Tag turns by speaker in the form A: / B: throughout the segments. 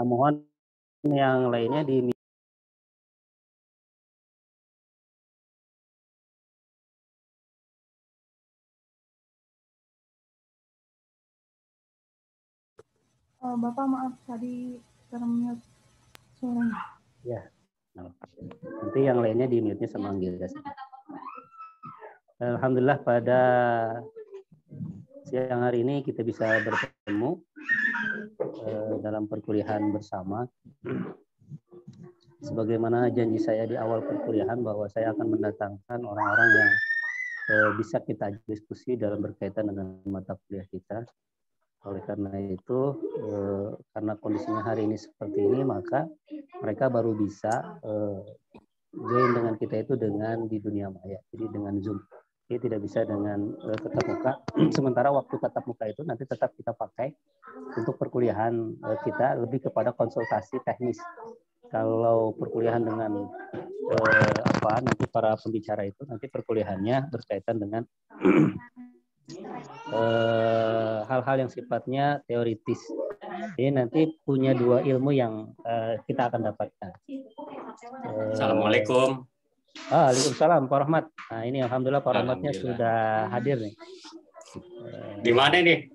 A: Mohon yang lainnya di
B: Bapak maaf tadi termute suaranya.
A: Ya, nanti yang lainnya di mute-nya sama Anggira. Alhamdulillah pada siang hari ini kita bisa bertemu dalam perkuliahan bersama. Sebagaimana janji saya di awal perkuliahan bahwa saya akan mendatangkan orang-orang yang bisa kita diskusi dalam berkaitan dengan mata kuliah kita. Oleh karena itu, karena kondisinya hari ini seperti ini, maka mereka baru bisa join dengan kita itu dengan di dunia maya, jadi dengan Zoom. Jadi tidak bisa dengan tatap muka. Sementara waktu tatap muka itu nanti tetap kita pakai untuk perkuliahan kita lebih kepada konsultasi teknis. Kalau perkuliahan dengan nanti para pembicara itu nanti perkuliahannya berkaitan dengan hal-hal yang sifatnya teoritis. Jadi nanti punya dua ilmu yang kita akan dapatkan.
C: Assalamualaikum.
A: Waalaikumsalam Pak Rahmat. Nah ini alhamdulillah Pak Rahmatnya sudah hadir nih.
C: Di mana nih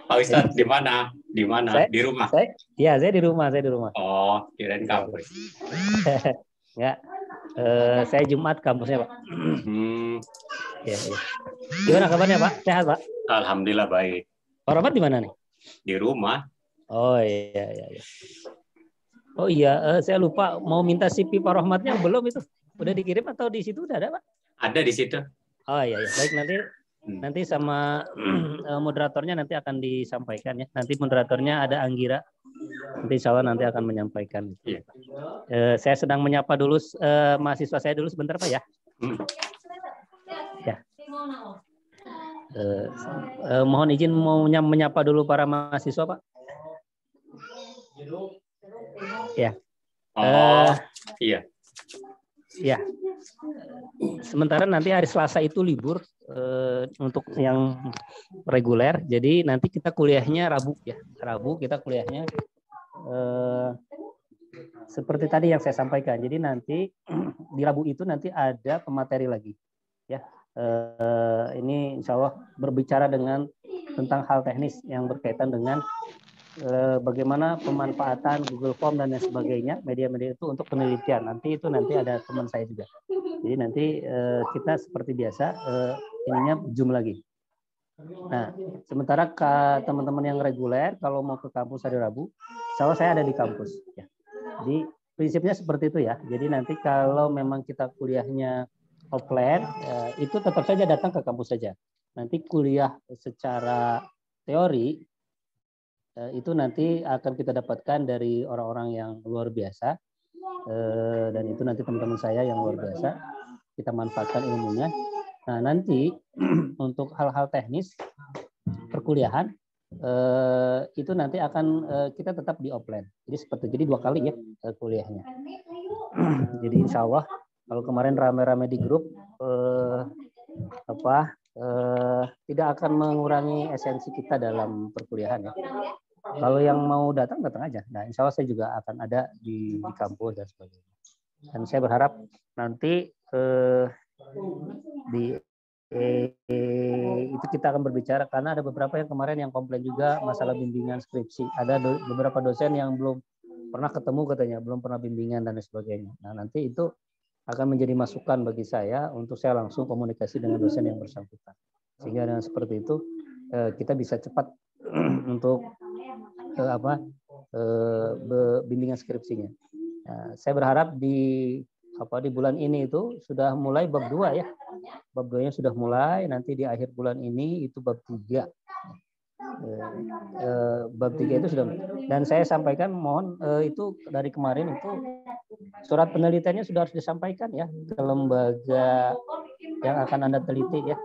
C: Pak Ustadz? Di mana? Di mana? Di rumah?
A: Saya di rumah.
C: Oh, kirain kampus.
A: Ya, saya Jumat kampusnya Pak. Ya. Gimana kabarnya Pak? Sehat Pak?
C: Alhamdulillah baik.
A: Pak Rahmat di mana nih?
C: Di rumah.
A: Oh iya. Oh iya, saya lupa mau minta CV Pak Rahmatnya belum itu. Udah dikirim atau di situ udah ada Pak?
C: Ada di situ.
A: Oh iya. Baik nanti sama moderatornya nanti akan disampaikan ya. Nanti moderatornya ada Anggira. Nanti insya Allah nanti akan menyampaikan.
C: Iya.
A: Saya sedang menyapa dulu mahasiswa saya dulu sebentar Pak ya. Ya. Mohon izin mau menyapa dulu para mahasiswa Pak. Ya.
C: Iya.
A: Ya. Sementara nanti hari Selasa itu libur untuk yang reguler. Jadi nanti kita kuliahnya Rabu ya. Rabu kita kuliahnya seperti tadi yang saya sampaikan. Jadi nanti di Rabu itu nanti ada pemateri lagi. Ya. Ini insya Allah berbicara tentang hal teknis yang berkaitan dengan bagaimana pemanfaatan Google Form dan lain sebagainya, media-media itu untuk penelitian. Nanti ada teman saya juga. Jadi nanti kita seperti biasa ininya Zoom lagi. Nah, sementara teman-teman yang reguler kalau mau ke kampus hari Rabu, insya Allah saya ada di kampus. Ya. Jadi prinsipnya seperti itu ya. Jadi nanti kalau memang kita kuliahnya offline, itu tetap saja datang ke kampus saja. Nanti kuliah secara teori itu nanti akan kita dapatkan dari orang-orang yang luar biasa, dan itu nanti teman-teman saya yang luar biasa, kita manfaatkan ilmunya. Nah nanti untuk hal-hal teknis perkuliahan itu nanti akan kita tetap di offline. Jadi 2 kali ya kuliahnya. Jadi insya Allah kalau kemarin rame-rame di grup tidak akan mengurangi esensi kita dalam perkuliahan ya. Kalau yang mau datang aja. Nah, insya Allah saya juga akan ada di kampus dan sebagainya. Dan saya berharap nanti itu kita akan berbicara karena ada beberapa yang kemarin yang komplain juga masalah bimbingan skripsi. Ada beberapa dosen yang belum pernah ketemu katanya, belum pernah bimbingan dan sebagainya. Nah, nanti itu akan menjadi masukan bagi saya untuk saya langsung komunikasi dengan dosen yang bersangkutan. Sehingga dengan seperti itu kita bisa cepat untuk bimbingan skripsinya. Nah, saya berharap di bulan ini itu sudah mulai bab 2 ya. Bab 2-nya sudah mulai, nanti di akhir bulan ini itu bab 3. Bab 3 itu sudah, dan saya sampaikan mohon itu dari kemarin itu surat penelitiannya sudah harus disampaikan ya ke lembaga yang akan Anda teliti ya.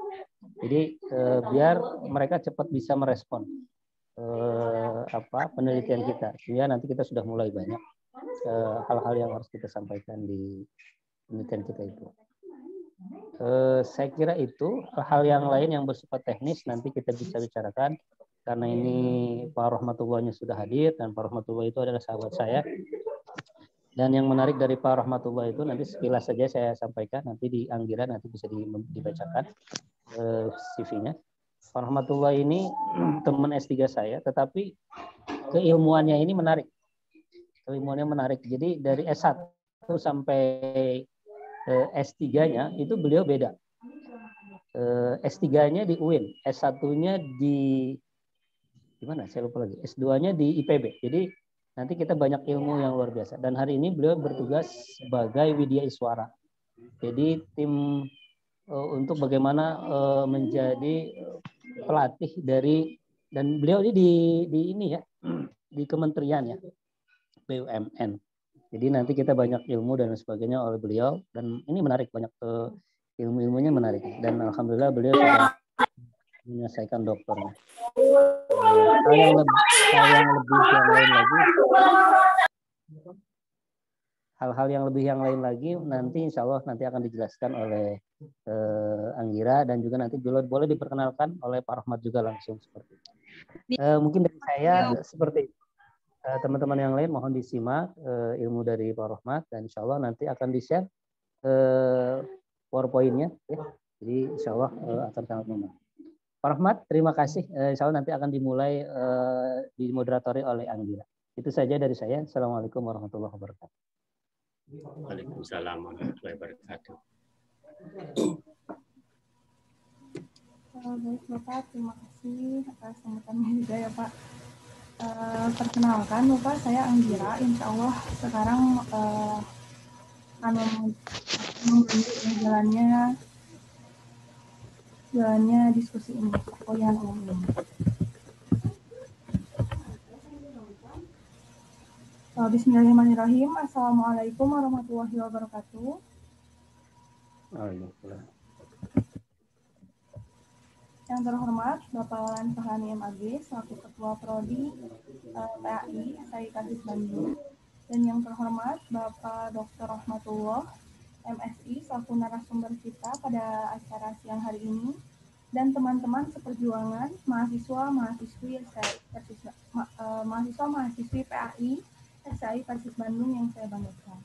A: Jadi biar mereka cepat bisa merespon penelitian kita, sehingga nanti kita sudah mulai banyak hal-hal yang harus kita sampaikan di penelitian kita itu. Saya kira itu hal yang lain yang bersifat teknis nanti kita bisa bicarakan karena ini Pak Rahmatullahnya sudah hadir dan Pak Rahmatullah itu adalah sahabat saya. Dan yang menarik dari Pak Rahmatullah itu nanti sekilas saja saya sampaikan, nanti di Anggira nanti bisa dibacakan CV-nya. Pak Rahmatullah ini teman S3 saya, tetapi keilmuannya ini menarik. Keilmuannya menarik. Jadi dari S1 sampai S3-nya itu beliau beda. S3-nya di UIN, S1-nya di mana? Saya lupa lagi. S2-nya di IPB. Jadi nanti kita banyak ilmu yang luar biasa. Dan hari ini beliau bertugas sebagai Widya Iswara. Jadi tim untuk bagaimana menjadi pelatih dari, dan beliau ini di ini ya, di kementerian ya, BUMN. Jadi nanti kita banyak ilmu dan sebagainya oleh beliau, dan ini menarik, banyak ilmu-ilmunya menarik, dan alhamdulillah beliau sudah menyelesaikan doktornya. Hal yang lebih yang lain lagi, hal-hal yang lebih yang lain lagi nanti insya Allah nanti akan dijelaskan oleh Anggira, dan juga nanti boleh diperkenalkan oleh Pak Rahmat juga langsung seperti itu. Mungkin dari saya seperti itu. Teman-teman yang lain mohon disimak ilmu dari Pak Rahmat, dan insya Allah nanti akan di-share PowerPoint-nya ya. Jadi insya Allah akan sangat membantu. Pak Rahmat, terima kasih. Insya Allah nanti akan dimulai dimoderatori oleh Anggira. Itu saja dari saya. Assalamualaikum warahmatullahi wabarakatuh.
C: Waalaikumsalam warahmatullahi wabarakatuh.
B: Baik Bapak, terima kasih atas sambutannya juga ya Pak. Perkenalkan Bapak, saya Anggira. Insya Allah sekarang akan mengambil jalannya diskusi ini, perkuliahan umum ini. Bismillahirrahmanirrahim. Assalamualaikum warahmatullahi wabarakatuh. Yang terhormat Bapak Lan Fahani MAG selaku Ketua Prodi PAI SAI Kadis Bandung, dan yang terhormat Bapak Dr. Rahmatullah MSI selaku narasumber kita pada acara siang hari ini, dan teman-teman seperjuangan mahasiswa-mahasiswi PAI SAI Kadis Bandung yang saya banggakan.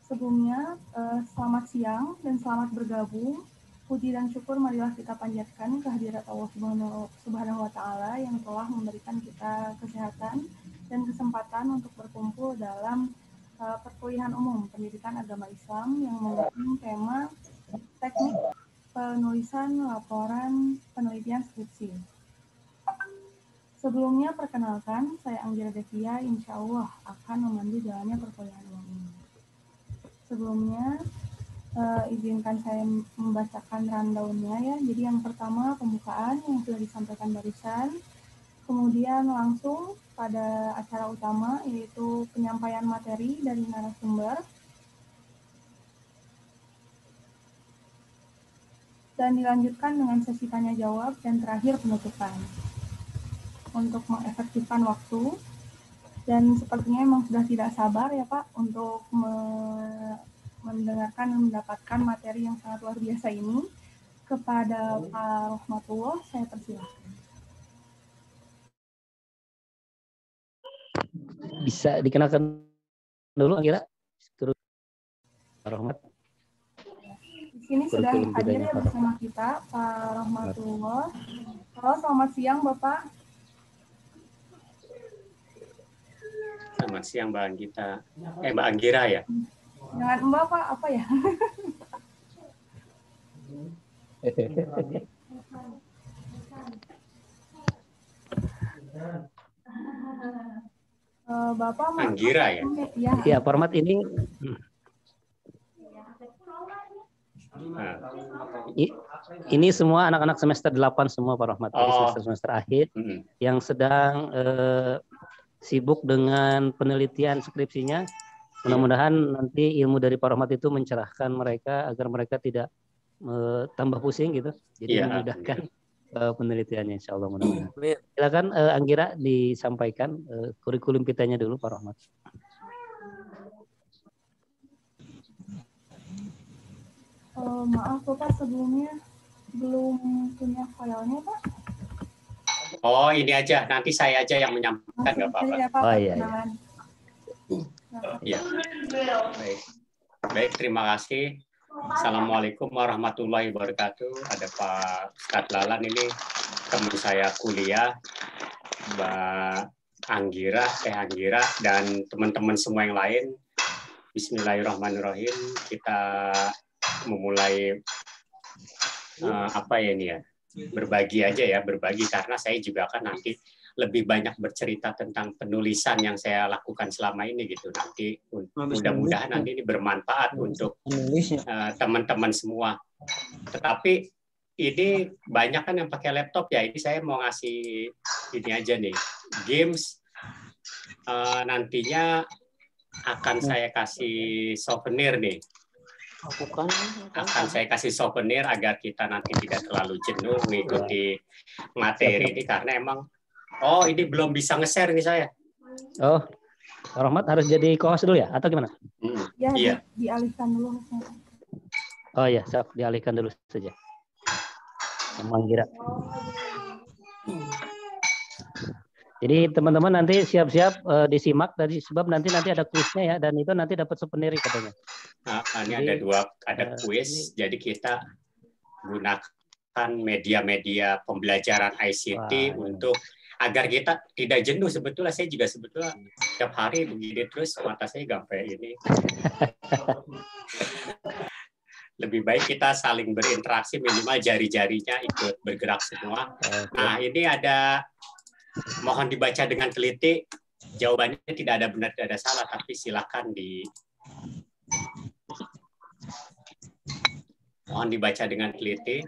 B: Sebelumnya, selamat siang dan selamat bergabung. Puji dan syukur marilah kita panjatkan kehadirat Allah Subhanahu wa Ta'ala yang telah memberikan kita kesehatan dan kesempatan untuk berkumpul dalam perkuliahan umum pendidikan agama Islam yang mengusung tema teknik penulisan laporan penelitian skripsi. Sebelumnya perkenalkan, saya Anggira Devia, insya Allah akan memandu jalannya perkuliahan umum ini. Sebelumnya, izinkan saya membacakan rundown-nya ya. Jadi yang pertama pembukaan yang sudah disampaikan barusan, kemudian langsung pada acara utama yaitu penyampaian materi dari narasumber, dan dilanjutkan dengan sesi tanya jawab, dan terakhir penutupan untuk mengefektifkan waktu. Dan sepertinya memang sudah tidak sabar ya Pak untuk mendengarkan dan mendapatkan materi yang sangat luar biasa ini. Kepada Pak Rahmatullah, saya persilahkan.
A: Bisa dikenalkan dulu Anggira? Terus Pak Rahmat.
B: Di sini sudah hadir ya bersama kita Pak Rahmatullah. Halo, selamat siang Bapak.
C: Selamat siang Mbak Anggita. Mbak Anggira ya?
B: Jangan Mbak Pak, apa ya? Bapak
C: Anggira ya?
A: Iya, format ini. Ini semua anak-anak semester 8 semua Pak Rahmat. Semester akhir yang sedang sibuk dengan penelitian skripsinya. Mudah-mudahan nanti ilmu dari Pak Rahmat itu mencerahkan mereka agar mereka tidak tambah pusing gitu. Jadi memudahkan penelitiannya insya Allah mudah-mudahan. Silakan Anggira disampaikan kurikulum kitanya dulu Pak Rahmat.
B: Maaf Bapak, sebelumnya belum punya filenya Pak.
C: Oh, ini aja. Nanti saya aja yang menyampaikan, nggak apa-apa.
A: Oh iya.
C: Iya. Baik. Baik, terima kasih. Assalamualaikum warahmatullahi wabarakatuh. Ada Pak Ustadz Lalan ini, teman saya kuliah, Mbak Anggira, dan teman-teman semua yang lain. Bismillahirrahmanirrahim. Kita memulai apa ya ini ya? Berbagi aja ya, berbagi karena saya juga akan nanti lebih banyak bercerita tentang penulisan yang saya lakukan selama ini gitu. Nanti mudah-mudahan nanti ini bermanfaat untuk teman-teman semua. Tetapi ini banyak kan yang pakai laptop ya. Ini saya mau ngasih ini aja nih, games. Nantinya akan saya kasih souvenir nih. Akan saya kasih souvenir agar kita nanti tidak terlalu jenuh mengikuti materi ini karena emang ini belum bisa nge-share nih saya.
A: Oh, Rahmat harus jadi co-host dulu ya atau gimana?
B: Ya,
C: iya.
B: Dialihkan dulu.
A: Oh ya, siap, dialihkan dulu saja. Manggira. Jadi teman-teman nanti siap-siap disimak tadi sebab nanti ada kuisnya ya dan itu nanti dapat souvenir katanya.
C: Nah, ini ada kuis. Jadi kita gunakan media-media pembelajaran ICT untuk agar kita tidak jenuh. Sebetulnya saya juga setiap hari begini terus mata saya sampai ini. Lebih baik kita saling berinteraksi, minimal jari-jarinya ikut bergerak semua. Nah, ini mohon dibaca dengan teliti. Jawabannya tidak ada benar, tidak ada salah, tapi silakan mohon dibaca dengan teliti.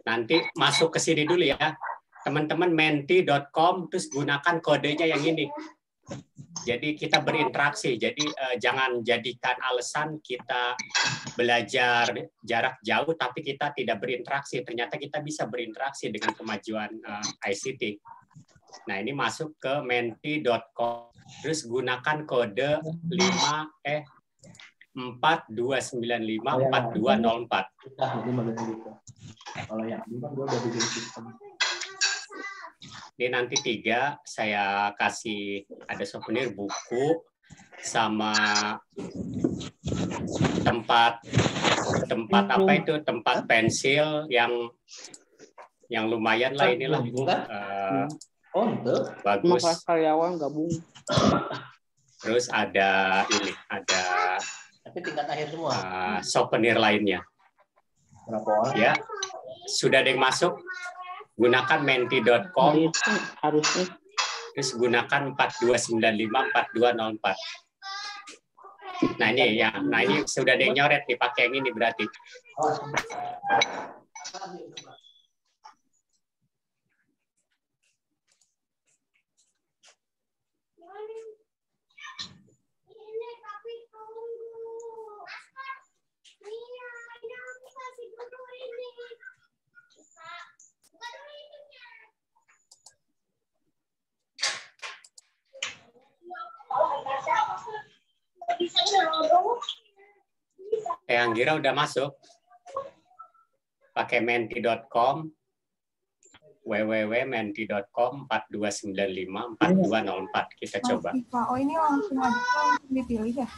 C: Nanti masuk ke sini dulu ya. Teman-teman menti.com, terus gunakan kodenya yang ini. Jadi kita berinteraksi. Jadi jangan jadikan alasan kita belajar jarak jauh tapi kita tidak berinteraksi. Ternyata kita bisa berinteraksi dengan kemajuan ICT. Nah, ini masuk ke menti.com. Terus gunakan kode 42954204.
D: Kalau yang ini kan gue udah bikin sistem.
C: Ini nanti 3 saya kasih ada souvenir buku sama tempat apa itu, tempat pensil yang lumayan lah inilah. Bagus.
D: Karyawan gabung.
C: Terus ada
D: Tapi tingkat akhir semua.
C: Souvenir lainnya. Ya, sudah ada yang masuk. Gunakan menti.com.
D: Harusnya.
C: Terus gunakan 42954204. Nah ini ya, ini sudah ada yang nyoret nih, pakai yang ini berarti. Anggira udah masuk. Pakai menti.com, www.menti.com 42954204. Kita coba.
B: Oh, ini langsung dipilih ya?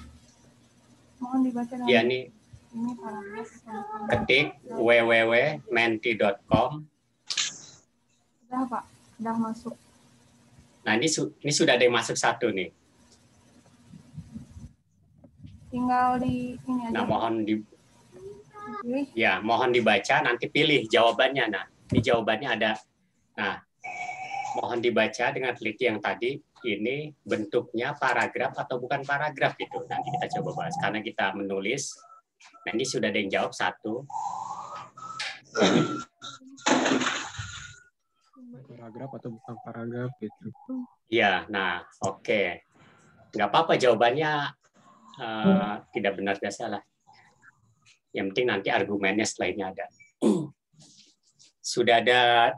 B: Mohon dibaca.
C: Iya nih.
B: Ini paragraf.
C: Ketik www.menti.com.
B: Sudah, Pak. Sudah masuk.
C: Nah, ini sudah ada yang masuk 1 nih.
B: Tinggal di ini aja.
C: Nah, mohon mohon dibaca, nanti pilih jawabannya. Nah, ini jawabannya ada. Nah, mohon dibaca dengan teliti yang tadi. Ini bentuknya paragraf atau bukan paragraf itu. Nanti kita coba bahas karena kita menulis. Nah, ini sudah ada yang jawab 1.
E: Paragraf atau bukan paragraf itu.
C: Ya, nah, oke. Nggak apa-apa jawabannya tidak benar tidak salah. Yang penting nanti argumennya setelah ini ada. Sudah ada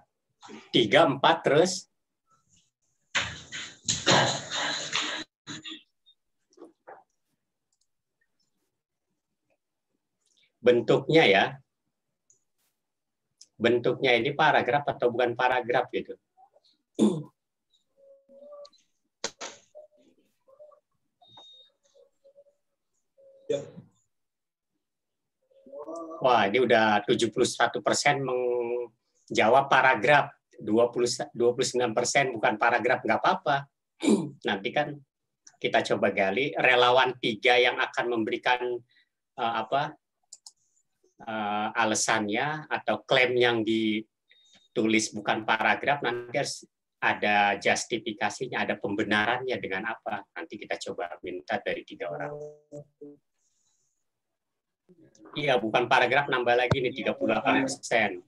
C: 3, 4 terus. Bentuknya ya. bentuknya ini paragraf atau bukan paragraf gitu. Wah, ini udah 71% menjawab paragraf, 29% bukan paragraf, nggak apa-apa. Nanti kan kita coba gali relawan 3 yang akan memberikan alasannya atau klaim yang ditulis bukan paragraf, nanti harus ada justifikasinya, ada pembenarannya dengan apa. Nanti kita coba minta dari 3 orang. Iya, bukan paragraf, nambah lagi nih 38%.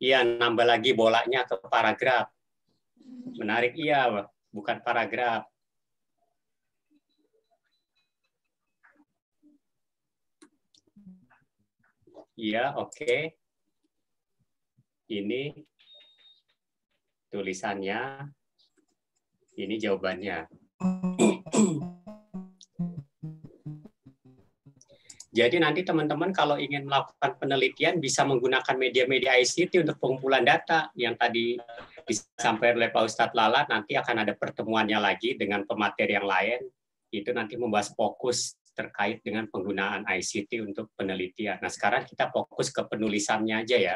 C: Iya, nambah lagi bolanya ke paragraf. Menarik, iya, bukan paragraf. Iya, oke. Ini tulisannya, ini jawabannya. Jadi nanti teman-teman kalau ingin melakukan penelitian bisa menggunakan media-media ICT untuk pengumpulan data yang tadi disampaikan oleh Pak Ustadz Lala. Nanti akan ada pertemuannya lagi dengan pemateri yang lain. Itu nanti membahas fokus terkait dengan penggunaan ICT untuk penelitian. Nah, sekarang kita fokus ke penulisannya aja ya.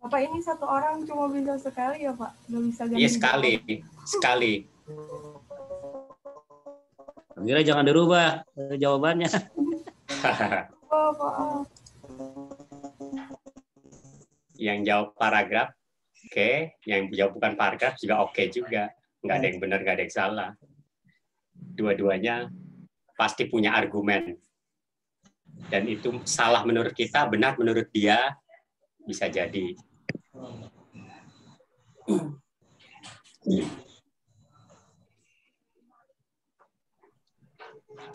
B: Bapak, ini satu orang cuma bisa sekali ya, Pak? Nggak bisa ganti.
C: Iya, sekali.
A: Kira jangan dirubah jawabannya.
C: Yang jawab paragraf, oke. Yang jawab bukan paragraf juga oke juga. Nggak ada yang benar, nggak ada yang salah. Dua-duanya pasti punya argumen. Dan itu salah menurut kita, benar menurut dia, bisa jadi.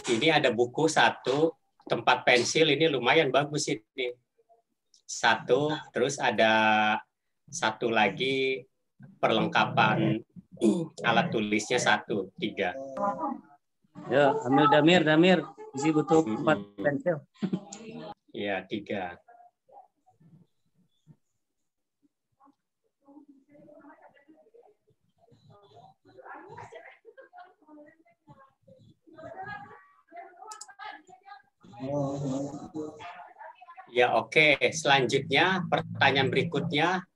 C: Ini ada buku 1, tempat pensil, ini lumayan bagus ini. 1, terus ada 1 lagi perlengkapan alat tulisnya 1, 3.
A: Ya, ambil Damir, isi butuh 4 pensil.
C: Iya, 3. Ya, oke. Selanjutnya, pertanyaan berikutnya,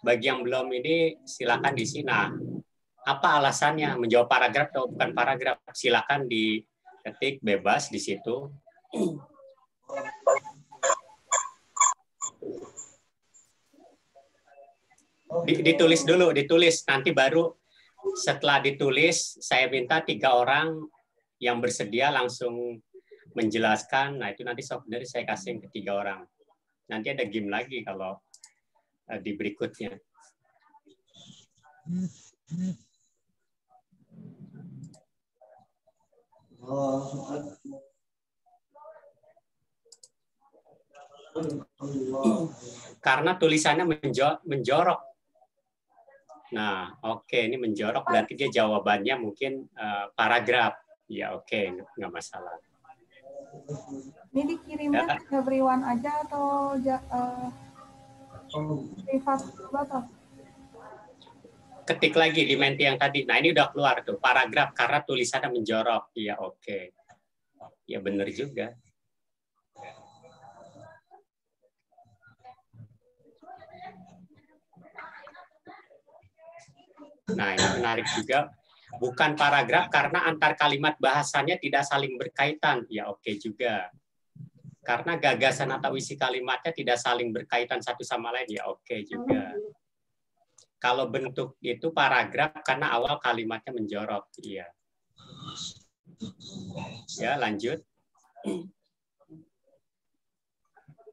C: bagi yang belum ini, silakan di sini. Nah, apa alasannya menjawab paragraf atau bukan paragraf? Silakan diketik bebas di situ. Ditulis dulu, nanti baru setelah ditulis, saya minta 3 orang yang bersedia langsung menjelaskan. Nah, itu nanti sebenarnya saya kasih ke 3 orang. Nanti ada game lagi kalau di berikutnya. Karena tulisannya menjorok. Nah, oke, ini menjorok berarti dia jawabannya mungkin paragraf. Ya, oke, nggak masalah.
B: Ini dikirimnya ke everyone aja atau privat atau?
C: Ketik lagi di menti yang tadi. Nah, ini udah keluar tuh paragraf karena tulisannya menjorok. Ya, oke. Ya, benar juga. Nah, ini menarik juga. Bukan paragraf karena antar kalimat bahasanya tidak saling berkaitan. Ya, oke juga. Karena gagasan atau isi kalimatnya tidak saling berkaitan satu sama lain. Ya, oke juga. Kalau bentuk itu paragraf karena awal kalimatnya menjorok. Iya. Ya, lanjut.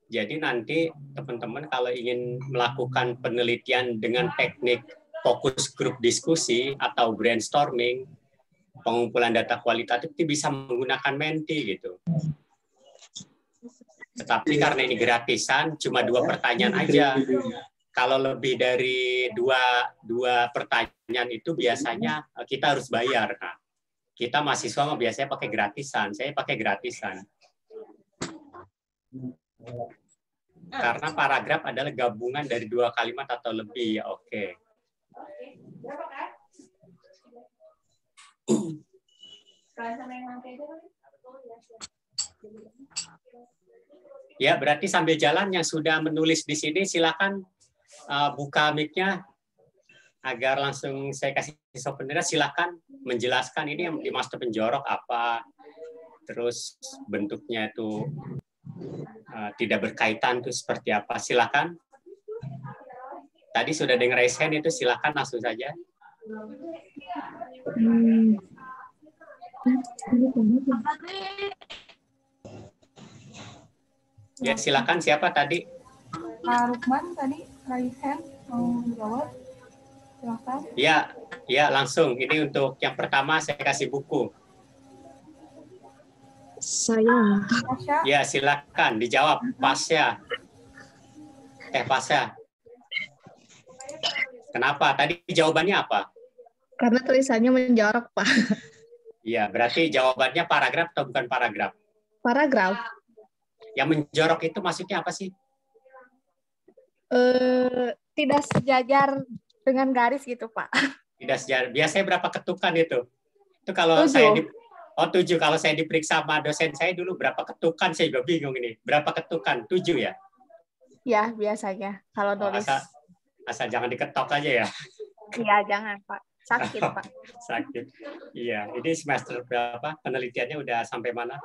C: Jadi nanti teman-teman kalau ingin melakukan penelitian dengan teknik fokus grup diskusi atau brainstorming, pengumpulan data kualitatif itu bisa menggunakan Menti gitu. Tetapi karena ini gratisan, cuma 2 pertanyaan aja. Kalau lebih dari dua pertanyaan itu biasanya kita harus bayar. Nah, Kita mahasiswa mah biasanya pakai gratisan. Saya pakai gratisan. Karena paragraf adalah gabungan dari 2 kalimat atau lebih. Ya, oke. Ya, berarti sambil jalan yang sudah menulis di sini silakan buka mic-nya agar langsung saya kasih souvenir. Silakan menjelaskan ini yang dimaksud penjorok apa, terus bentuknya itu tidak berkaitan itu seperti apa. Silakan. Tadi sudah dengar raise hand itu, silakan langsung saja. Ya, silakan. Siapa tadi?
B: Pak Rukman tadi raise hand mau jawab. Silakan.
C: Ya, langsung. Ini untuk yang pertama saya kasih buku.
F: Saya.
B: Tasya,
C: Ya, silakan dijawab. Pasya. Pasya. Kenapa? Tadi jawabannya apa?
F: Karena tulisannya menjorok, Pak.
C: Iya, berarti jawabannya paragraf atau bukan paragraf?
F: Paragraf.
C: Yang menjorok itu maksudnya apa sih?
F: Tidak sejajar dengan garis gitu, Pak.
C: Tidak sejajar. Biasanya berapa ketukan itu? Itu kalau
F: 7.
C: saya 7. Kalau saya diperiksa sama dosen saya dulu berapa ketukan, saya juga bingung ini. Berapa ketukan? 7 ya?
F: Ya, biasanya. Kalau nulis.
C: Asal jangan diketok aja ya.
F: Iya, jangan, Pak. Sakit, Pak.
C: Sakit. Iya, ini semester berapa? Penelitiannya udah sampai mana?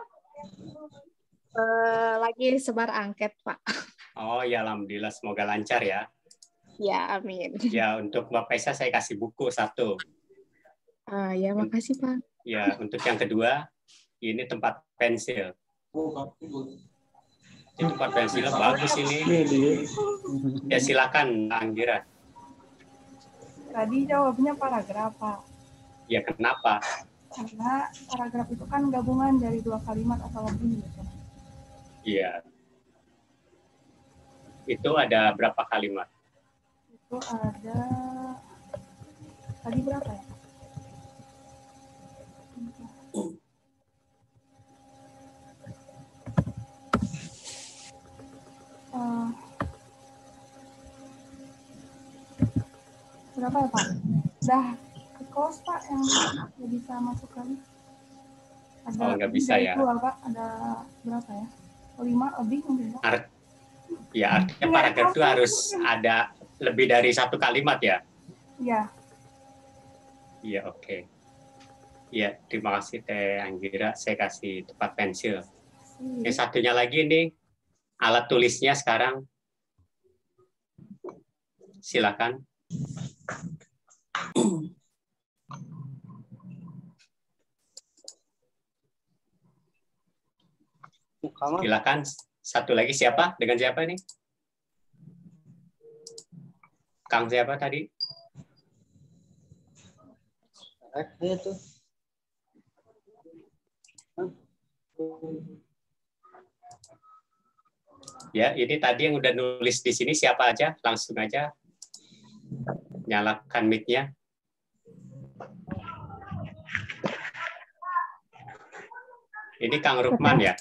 F: Lagi sebar angket, Pak.
C: Oh ya, alhamdulillah, semoga lancar ya.
F: Ya, amin.
C: Ya, untuk Mbak Paisa saya kasih buku 1.
F: Ya, makasih, Pak.
C: Ya, untuk yang kedua, ini tempat pensil. Ini tempat pensilnya bagus ini. Ya, silakan, Anggira.
B: tadi jawabnya paragraf, Pak.
C: Ya, kenapa?
B: Karena paragraf itu kan gabungan dari 2 kalimat atau lebih. Gitu.
C: Iya. Itu ada berapa kalimat?
B: Itu ada, tadi berapa ya? Berapa ya, Pak? Udah ke close, Pak, yang nggak bisa masuk lagi. Ada
C: Nggak bisa ya?
B: Dua, Pak. Ada berapa ya? 5 lebih mungkin, Pak.
C: Ya, artinya paragraf itu harus ada lebih dari 1 kalimat ya?
B: Iya.
C: Iya, oke. Iya, terima kasih Teh Anggira. Saya kasih tempat pensil. Yang satunya lagi nih, alat tulisnya sekarang. Silakan. Silakan. Satu lagi siapa? Dengan siapa nih? Kang siapa tadi?
D: Itu.
C: Ya, ini tadi yang udah nulis di sini siapa aja? Langsung aja nyalakan mic-nya. Ini Kang Rukman ya?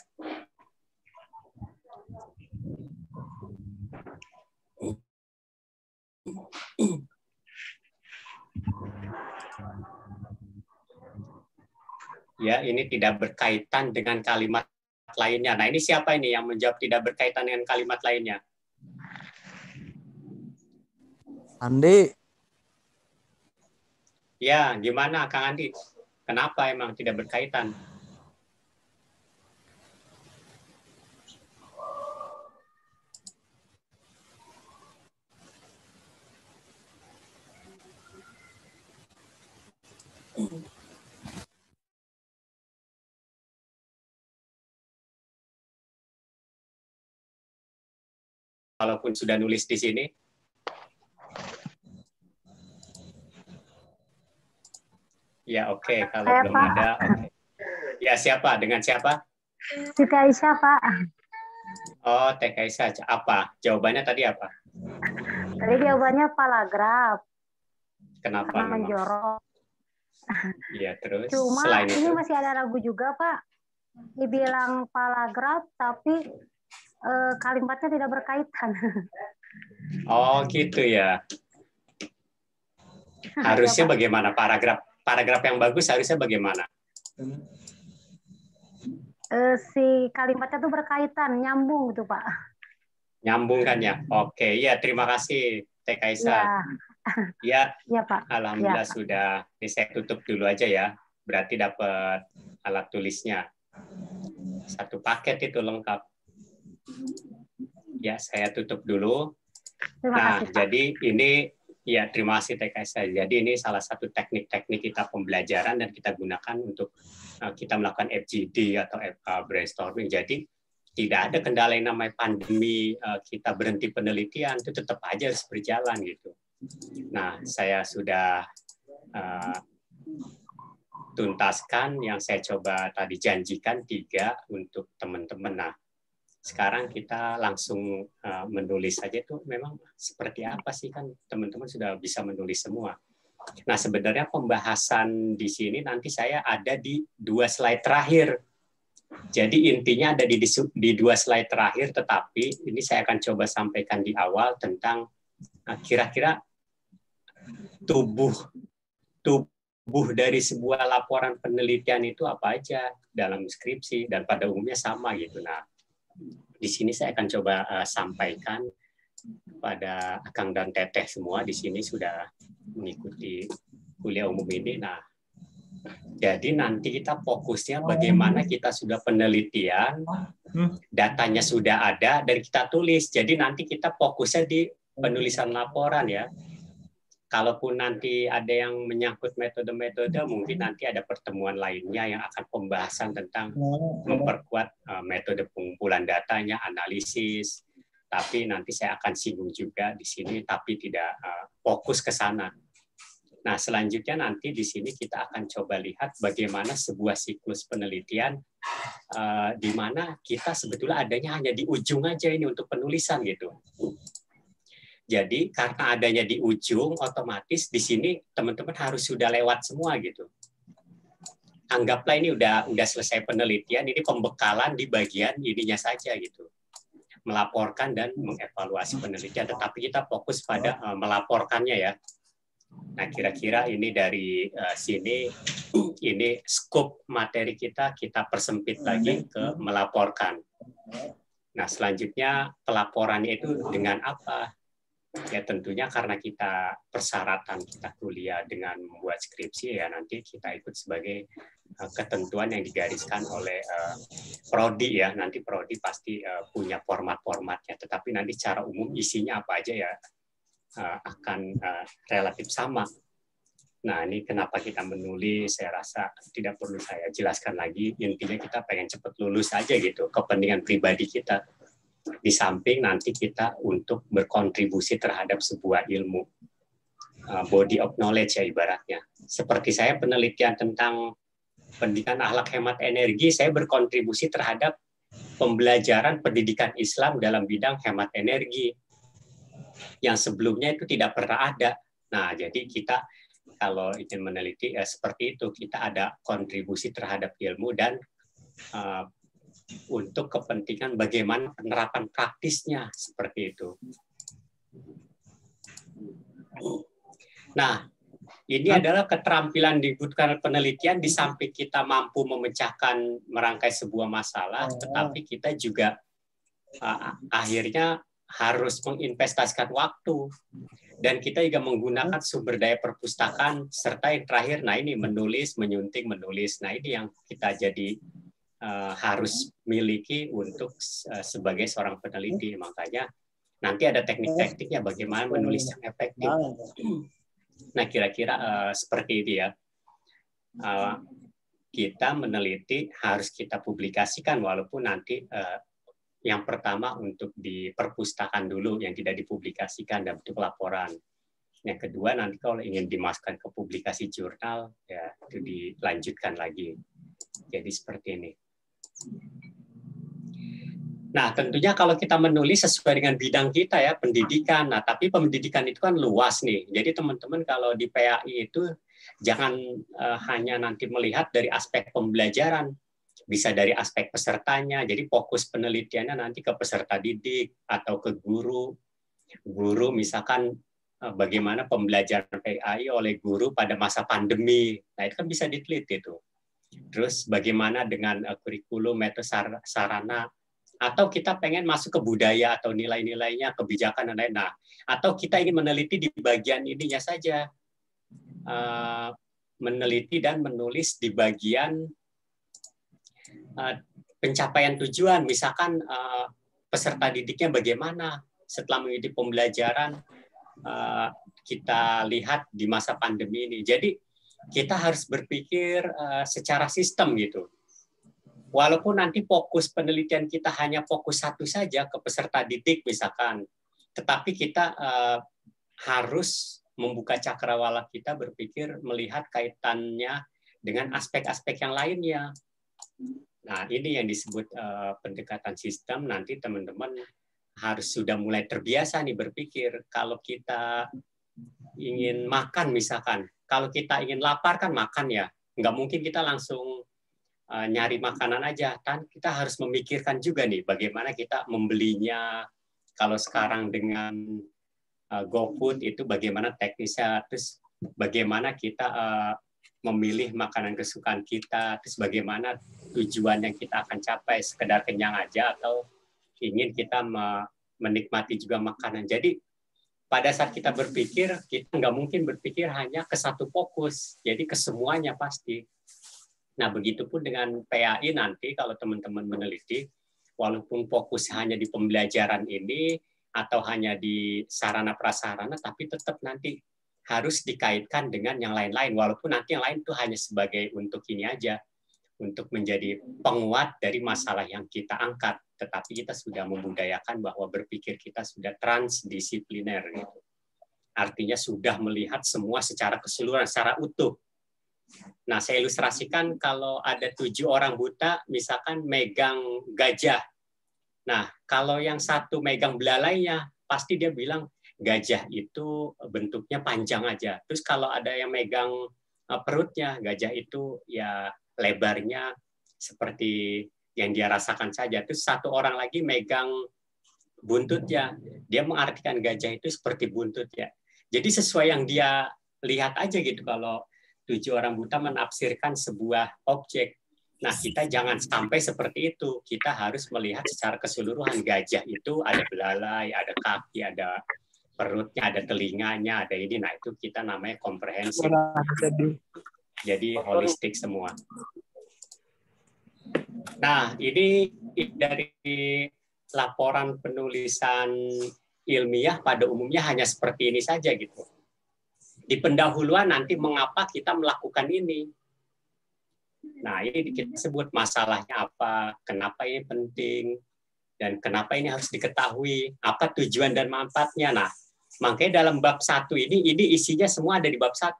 C: Ya, ini tidak berkaitan dengan kalimat lainnya. Nah, ini siapa ini yang menjawab tidak berkaitan dengan kalimat lainnya?
G: Andi.
C: Ya, gimana Kang Andi? Kenapa emang tidak berkaitan? Walaupun sudah nulis di sini. Ya, oke. Kalau belum ada, oke. Ya, siapa? Dengan siapa?
H: Teh Aisyah, Pak.
C: Oh, Teh Kaisa. Apa? Jawabannya tadi apa?
H: Tadi jawabannya paragraf.
C: Kenapa?
H: Karena
C: Memang?
H: menjorok.
C: Iya, terus
H: Cuma
C: selain
H: ini
C: itu,
H: masih ada ragu juga, Pak. Dibilang paragraf, tapi kalimatnya tidak berkaitan.
C: oh gitu ya. Harusnya
H: Ya, Pak.
C: bagaimana paragraf yang bagus harusnya bagaimana?
H: Si kalimatnya tuh berkaitan, nyambung gitu, Pak.
C: Nyambung kan ya? Oke, ya terima kasih Teh Kaisa.
H: Iya,
C: Ya,
H: iya, Pak.
C: alhamdulillah
H: Ya.
C: sudah. Ini saya tutup dulu aja ya. Berarti dapat alat tulisnya. Satu paket itu lengkap. Ya, saya tutup dulu.
H: Terima
C: Nah,
H: kasih, Pak.
C: jadi ini ya terima kasih Teh Kaisa. Jadi ini salah satu teknik-teknik kita pembelajaran dan kita gunakan untuk kita melakukan FGD atau brainstorming. Jadi tidak ada kendala yang namanya pandemi, kita berhenti penelitian, itu tetap aja harus berjalan gitu. Nah, saya sudah tuntaskan yang saya coba tadi janjikan 3 untuk teman-teman. Nah, sekarang kita langsung menulis saja tuh memang seperti apa sih, kan teman-teman sudah bisa menulis semua. Nah, sebenarnya pembahasan di sini nanti saya ada di 2 slide terakhir. Jadi intinya ada di 2 slide terakhir, tetapi ini saya akan coba sampaikan di awal tentang kira-kira tubuh dari sebuah laporan penelitian itu apa aja dalam skripsi, dan pada umumnya sama gitu. Nah, di sini saya akan coba sampaikan pada Akang dan Teteh semua di sini sudah mengikuti kuliah umum ini. Nah, jadi nanti kita fokusnya bagaimana kita sudah penelitian, datanya sudah ada, dan kita tulis. Jadi nanti kita fokusnya di penulisan laporan ya. Kalaupun nanti ada yang menyangkut metode-metode, mungkin nanti ada pertemuan lainnya yang akan pembahasan tentang memperkuat metode pengumpulan datanya, analisis. Tapi nanti saya akan singgung juga di sini, tapi tidak fokus ke sana. Nah, selanjutnya nanti di sini kita akan coba lihat bagaimana sebuah siklus penelitian di mana kita sebetulnya adanya hanya di ujung aja ini untuk penulisan gitu. Jadi karena adanya di ujung, otomatis di sini teman-teman harus sudah lewat semua gitu. Anggaplah ini udah selesai penelitian, ini pembekalan di bagian ininya saja gitu. Melaporkan dan mengevaluasi penelitian, tetapi kita fokus pada melaporkannya ya. Nah, kira-kira ini dari sini, ini skop materi kita persempit lagi ke melaporkan. Nah, selanjutnya pelaporannya itu dengan apa? Ya tentunya karena kita persyaratan kita kuliah dengan membuat skripsi ya, nanti kita ikut sebagai ketentuan yang digariskan oleh prodi ya. Nanti prodi pasti punya format-formatnya, tetapi nanti secara umum isinya apa aja ya akan relatif sama. Nah, ini kenapa kita menulis, saya rasa tidak perlu saya jelaskan lagi. Intinya kita pengen cepat lulus aja gitu, kepentingan pribadi kita. Di samping nanti kita untuk berkontribusi terhadap sebuah ilmu, body of knowledge ya ibaratnya. Seperti saya penelitian tentang pendidikan akhlak hemat energi, saya berkontribusi terhadap pembelajaran pendidikan Islam dalam bidang hemat energi yang sebelumnya itu tidak pernah ada. Nah, jadi kita kalau ingin meneliti seperti itu, kita ada kontribusi terhadap ilmu dan untuk kepentingan bagaimana penerapan praktisnya seperti itu. Nah, ini adalah keterampilan dibutuhkan penelitian. Di samping kita mampu memecahkan, merangkai sebuah masalah, tetapi kita juga akhirnya harus menginvestasikan waktu. Dan kita juga menggunakan sumber daya perpustakaan, serta yang terakhir, nah ini menulis, menyunting, menulis. Nah ini yang kita jadi harus miliki untuk sebagai seorang peneliti. Makanya nanti ada teknik-tekniknya bagaimana menulis yang efektif. Nah kira-kira seperti itu ya. Kita meneliti harus kita publikasikan, walaupun nanti yang pertama untuk di perpustakaan dulu yang tidak dipublikasikan dalam bentuk laporan. Yang kedua nanti kalau ingin dimasukkan ke publikasi jurnal ya itu dilanjutkan lagi. Jadi seperti ini. Nah, tentunya kalau kita menulis sesuai dengan bidang kita ya, pendidikan. Nah, tapi pendidikan itu kan luas nih. Jadi teman-teman kalau di PAI itu jangan hanya nanti melihat dari aspek pembelajaran, bisa dari aspek pesertanya. Jadi fokus penelitiannya nanti ke peserta didik atau ke guru. Guru misalkan bagaimana pembelajaran PAI oleh guru pada masa pandemi. Nah, itu kan bisa diteliti itu. Terus bagaimana dengan kurikulum, metode, sarana, atau kita pengen masuk ke budaya atau nilai-nilainya, kebijakan dan lain-lain. Nah, atau kita ingin meneliti di bagian ininya saja, meneliti dan menulis di bagian pencapaian tujuan, misalkan peserta didiknya bagaimana setelah mengikuti pembelajaran kita lihat di masa pandemi ini. Jadi kita harus berpikir secara sistem gitu. Walaupun nanti fokus penelitian kita hanya fokus satu saja ke peserta didik misalkan, tetapi kita harus membuka cakrawala kita berpikir melihat kaitannya dengan aspek-aspek yang lainnya. Nah, ini yang disebut pendekatan sistem. Nanti teman-teman harus sudah mulai terbiasa nih berpikir, kalau kita ingin makan misalkan, kalau kita ingin lapar kan makan ya, nggak mungkin kita langsung nyari makanan aja, kan kita harus memikirkan juga nih bagaimana kita membelinya. Kalau sekarang dengan GoFood itu bagaimana teknisnya, terus bagaimana kita memilih makanan kesukaan kita, terus bagaimana tujuan yang kita akan capai, sekedar kenyang aja atau ingin kita menikmati juga makanan. Jadi pada saat kita berpikir, kita nggak mungkin berpikir hanya ke satu fokus, jadi ke semuanya pasti. Nah, begitupun dengan PAI nanti kalau teman-teman meneliti, walaupun fokus hanya di pembelajaran ini atau hanya di sarana prasarana, tapi tetap nanti harus dikaitkan dengan yang lain-lain, walaupun nanti yang lain itu hanya sebagai untuk ini aja, untuk menjadi penguat dari masalah yang kita angkat. Tetapi kita sudah membudayakan bahwa berpikir kita sudah transdisipliner. Gitu. Artinya sudah melihat semua secara keseluruhan, secara utuh. Nah, saya ilustrasikan kalau ada 7 orang buta, misalkan megang gajah. Nah, kalau yang satu megang belalainya, pasti dia bilang gajah itu bentuknya panjang aja. Terus kalau ada yang megang perutnya, gajah itu ya lebarnya seperti yang dia rasakan saja. Terus satu orang lagi megang buntutnya, dia mengartikan gajah itu seperti buntut ya. Jadi sesuai yang dia lihat aja gitu. Kalau 7 orang buta menafsirkan sebuah objek. Nah, kita jangan sampai seperti itu. Kita harus melihat secara keseluruhan. Gajah itu ada belalai, ada kaki, ada perutnya, ada telinganya, ada ini. Nah, itu kita namanya komprehensif. Jadi holistik semua. Nah, ini dari laporan penulisan ilmiah pada umumnya hanya seperti ini saja gitu. Di pendahuluan nanti mengapa kita melakukan ini. Nah, ini kita sebut masalahnya apa, kenapa ini penting, dan kenapa ini harus diketahui, apa tujuan dan manfaatnya. Nah, makanya dalam bab 1 ini isinya semua ada di bab 1.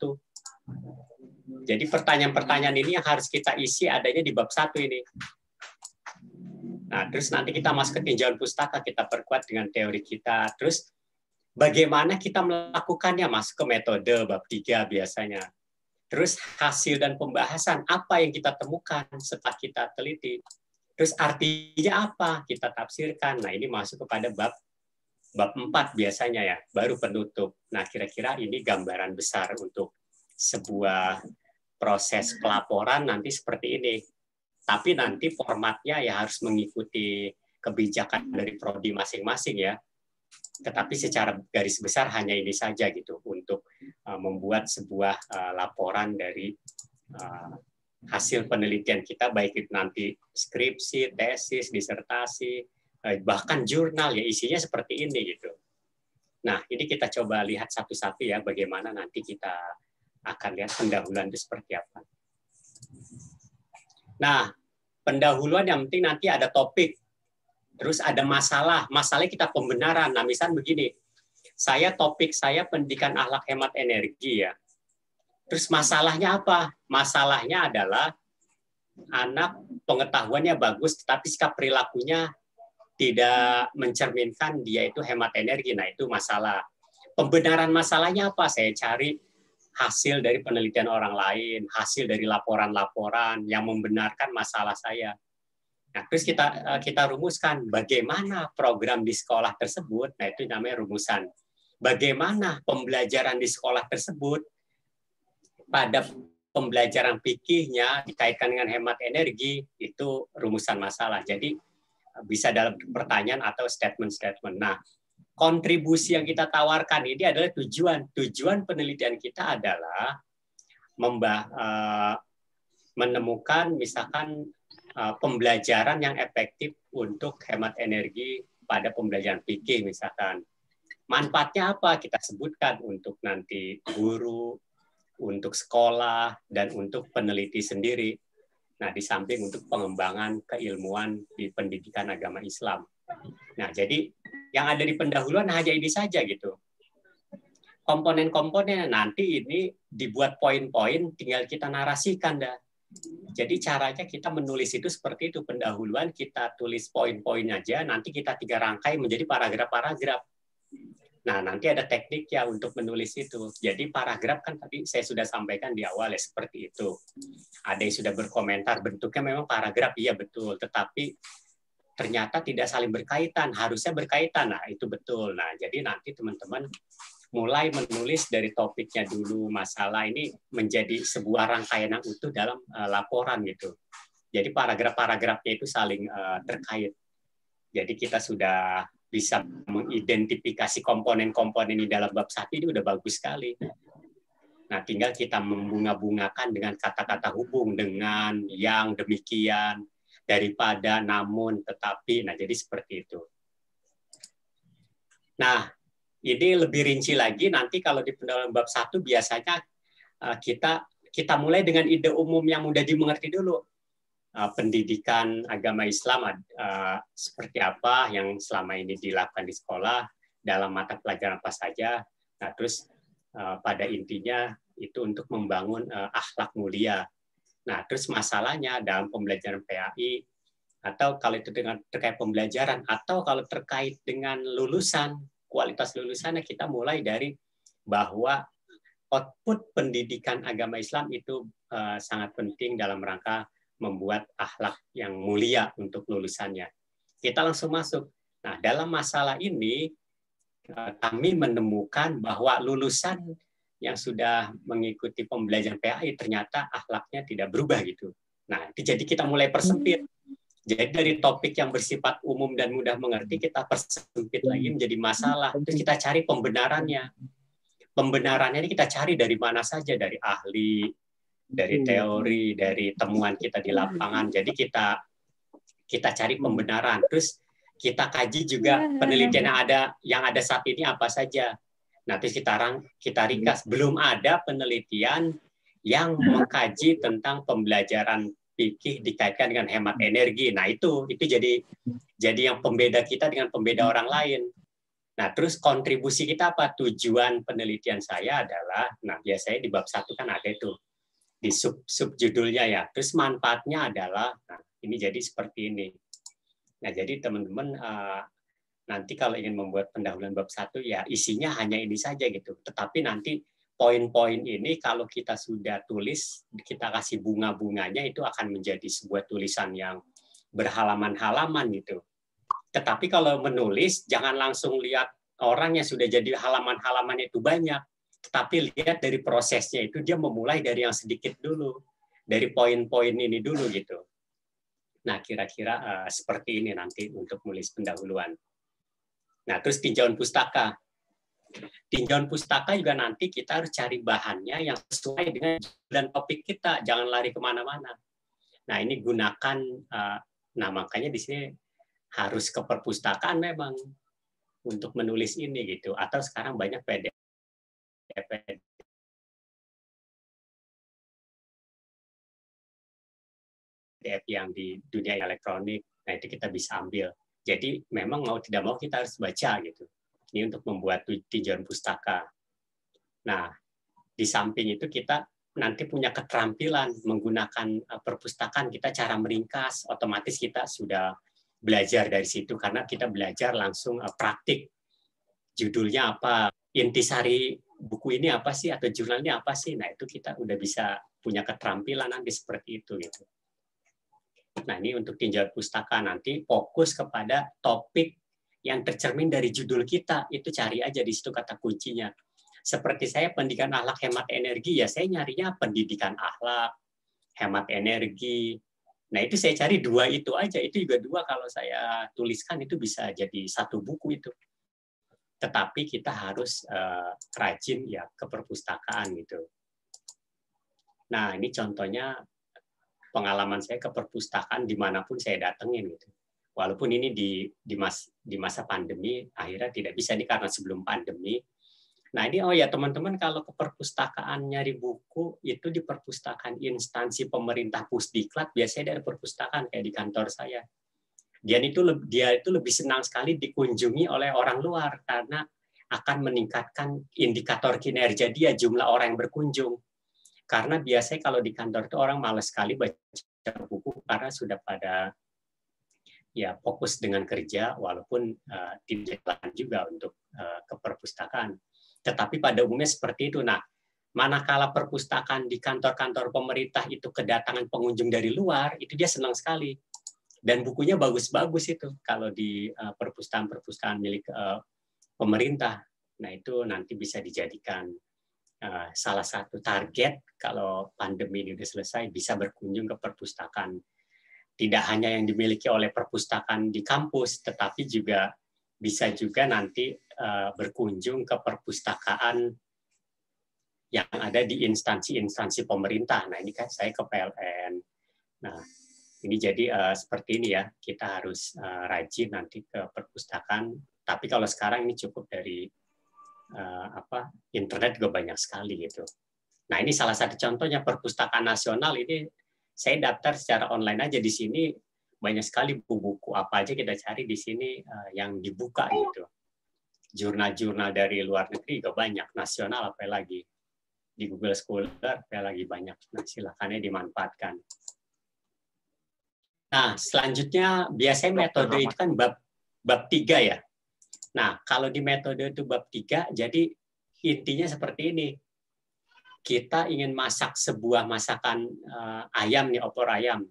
C: Jadi pertanyaan-pertanyaan ini yang harus kita isi adanya di bab 1 ini. Nah, terus nanti kita masuk ke tinjauan pustaka, kita perkuat dengan teori kita. Terus bagaimana kita melakukannya, masuk ke metode bab 3 biasanya. Terus hasil dan pembahasan, apa yang kita temukan setelah kita teliti. Terus artinya apa, kita tafsirkan. Nah, ini masuk kepada bab 4 biasanya ya, baru penutup. Nah, kira-kira ini gambaran besar untuk sebuah proses pelaporan nanti seperti ini. Tapi nanti formatnya ya harus mengikuti kebijakan dari prodi masing-masing ya. Tetapi secara garis besar hanya ini saja gitu untuk membuat sebuah laporan dari hasil penelitian kita, baik itu nanti skripsi, tesis, disertasi, bahkan jurnal ya isinya seperti ini gitu. Nah, ini kita coba lihat satu-satu ya bagaimana nanti kita akan lihat pendahuluan itu seperti apa. Nah, pendahuluan yang penting nanti ada topik, terus ada masalah. Masalahnya kita pembenaran. Nah, misalnya begini, topik saya pendidikan akhlak hemat energi ya. Terus masalahnya apa? Masalahnya adalah anak pengetahuannya bagus, tetapi sikap perilakunya tidak mencerminkan dia itu hemat energi. Nah, itu masalah. Pembenaran masalahnya apa? Saya cari hasil dari penelitian orang lain, hasil dari laporan-laporan yang membenarkan masalah saya. Nah, terus kita rumuskan bagaimana program di sekolah tersebut. Nah, itu namanya rumusan. Bagaimana pembelajaran di sekolah tersebut pada pembelajaran fikihnya dikaitkan dengan hemat energi, itu rumusan masalah. Jadi bisa dalam pertanyaan atau statement-statement. Nah, kontribusi yang kita tawarkan ini adalah tujuan penelitian kita adalah menemukan misalkan pembelajaran yang efektif untuk hemat energi pada pembelajaran fikih misalkan. Manfaatnya apa? Kita sebutkan untuk nanti guru, untuk sekolah, dan untuk peneliti sendiri. Nah, di samping untuk pengembangan keilmuan di pendidikan agama Islam. Nah, jadi yang ada di pendahuluan hanya ini saja gitu. Komponen-komponen nanti ini dibuat poin-poin, tinggal kita narasikan dah. Jadi caranya kita menulis itu seperti itu, pendahuluan kita tulis poin-poin aja, nanti kita 3 rangkai menjadi paragraf-paragraf. Nah, nanti ada teknik ya untuk menulis itu. Jadi paragraf kan tadi saya sudah sampaikan di awal ya seperti itu. Ada yang sudah berkomentar, bentuknya memang paragraf, iya betul, tetapi ternyata tidak saling berkaitan, harusnya berkaitan. Nah, itu betul. Nah, jadi nanti teman-teman mulai menulis dari topiknya dulu, masalah ini menjadi sebuah rangkaian yang utuh dalam laporan gitu. Jadi paragraf-paragrafnya itu saling terkait. Jadi kita sudah bisa mengidentifikasi komponen-komponen di dalam bab 1 ini udah bagus sekali. Nah, tinggal kita membunga-bungakan dengan kata-kata hubung, dengan, yang, demikian, daripada, namun, tetapi. Nah, jadi seperti itu. Nah, ini lebih rinci lagi nanti kalau di pendahuluan bab 1 biasanya kita mulai dengan ide umum yang mudah dimengerti dulu. Pendidikan agama Islam seperti apa yang selama ini dilakukan di sekolah, dalam mata pelajaran apa saja. Nah, terus pada intinya itu untuk membangun akhlak mulia. Nah, terus masalahnya dalam pembelajaran PAI, atau kalau itu dengan terkait pembelajaran, atau kalau terkait dengan lulusan, kualitas lulusannya, kita mulai dari bahwa output pendidikan agama Islam itu sangat penting dalam rangka membuat akhlak yang mulia untuk lulusannya. Kita langsung masuk. Nah, dalam masalah ini, kami menemukan bahwa lulusan yang sudah mengikuti pembelajaran PAI ternyata akhlaknya tidak berubah gitu. Nah, jadi kita mulai persempit. Jadi dari topik yang bersifat umum dan mudah mengerti, kita persempit lagi menjadi masalah. Terus kita cari pembenarannya. Pembenarannya ini kita cari dari mana saja, dari ahli, dari teori, dari temuan kita di lapangan. Jadi kita cari pembenaran. Terus kita kaji juga penelitian yang ada saat ini apa saja. Nah, terus kita ringkas. Belum ada penelitian yang mengkaji tentang pembelajaran fikih dikaitkan dengan hemat energi. Nah, itu jadi yang pembeda kita dengan pembeda orang lain. Nah, terus kontribusi kita apa? Tujuan penelitian saya adalah, nah biasanya di bab 1 kan ada itu, di subjudulnya ya. Terus manfaatnya adalah, nah ini jadi seperti ini. Nah, jadi teman-teman nanti kalau ingin membuat pendahuluan bab 1 ya isinya hanya ini saja gitu. Tetapi nanti poin-poin ini kalau kita sudah tulis, kita kasih bunga-bunganya, itu akan menjadi sebuah tulisan yang berhalaman-halaman gitu. Tetapi kalau menulis, jangan langsung lihat orang yang sudah jadi halaman-halamannya itu banyak. Tetapi lihat dari prosesnya itu, dia memulai dari yang sedikit dulu. Dari poin-poin ini dulu gitu. Nah, kira-kira seperti ini nanti untuk menulis pendahuluan. Nah, terus tinjauan pustaka. Tinjauan pustaka juga nanti kita harus cari bahannya yang sesuai dengan dan topik kita. Jangan lari kemana-mana. Nah, ini gunakan, nah makanya di sini harus ke perpustakaan memang untuk menulis ini gitu. Atau sekarang banyak PDF yang di dunia elektronik. Nah, itu kita bisa ambil. Jadi memang mau tidak mau kita harus baca gitu. Ini untuk membuat tinjauan pustaka. Nah, di samping itu kita nanti punya keterampilan menggunakan perpustakaan, kita cara meringkas, otomatis kita sudah belajar dari situ karena kita belajar langsung praktik. Judulnya apa? Intisari buku ini apa sih atau jurnal ini apa sih. Nah, itu kita udah bisa punya keterampilan nanti seperti itu gitu. Nah, ini untuk tinjauan pustaka nanti fokus kepada topik yang tercermin dari judul kita. Itu cari aja di situ kata kuncinya. Seperti saya pendidikan akhlak hemat energi, ya saya nyarinya pendidikan akhlak, hemat energi. Nah, itu saya cari 2 itu aja. Itu juga 2 kalau saya tuliskan itu bisa jadi 1 buku itu. Tetapi kita harus rajin ya ke perpustakaan gitu. Nah, ini contohnya pengalaman saya ke perpustakaan dimanapun saya datengin gitu. Walaupun ini di masa pandemi, akhirnya tidak bisa nih karena sebelum pandemi. Nah, ini teman-teman kalau ke perpustakaan nyari buku itu di perpustakaan instansi pemerintah Pusdiklat, biasanya dari perpustakaan kayak di kantor saya. Dia itu lebih senang sekali dikunjungi oleh orang luar karena akan meningkatkan indikator kinerja dia, jumlah orang yang berkunjung. Karena biasanya kalau di kantor itu orang malas sekali baca buku karena sudah pada ya fokus dengan kerja, walaupun tidak jalan juga untuk ke perpustakaan. Tetapi pada umumnya seperti itu. Nah, manakala perpustakaan di kantor-kantor pemerintah itu kedatangan pengunjung dari luar, itu dia senang sekali. Dan bukunya bagus-bagus itu kalau di perpustakaan-perpustakaan milik pemerintah. Nah, itu nanti bisa dijadikan salah satu target kalau pandemi ini sudah selesai, bisa berkunjung ke perpustakaan. Tidak hanya yang dimiliki oleh perpustakaan di kampus, tetapi juga bisa juga nanti berkunjung ke perpustakaan yang ada di instansi-instansi pemerintah. Nah, ini kan saya ke PLN. Nah, ini jadi seperti ini ya, kita harus rajin nanti ke perpustakaan. Tapi kalau sekarang ini cukup dari internet juga banyak sekali gitu. Nah, ini salah satu contohnya perpustakaan nasional ini saya daftar secara online aja di sini. Banyak sekali buku-buku apa aja kita cari di sini yang dibuka gitu. Jurnal-jurnal dari luar negeri juga banyak, nasional apalagi. Di Google Scholar apalagi banyak. Nah, silakannya dimanfaatkan. Nah, selanjutnya biasanya metode itu kan bab 3 ya. Nah, kalau di metode itu bab 3, jadi intinya seperti ini. Kita ingin masak sebuah masakan ayam nih, opor ayam.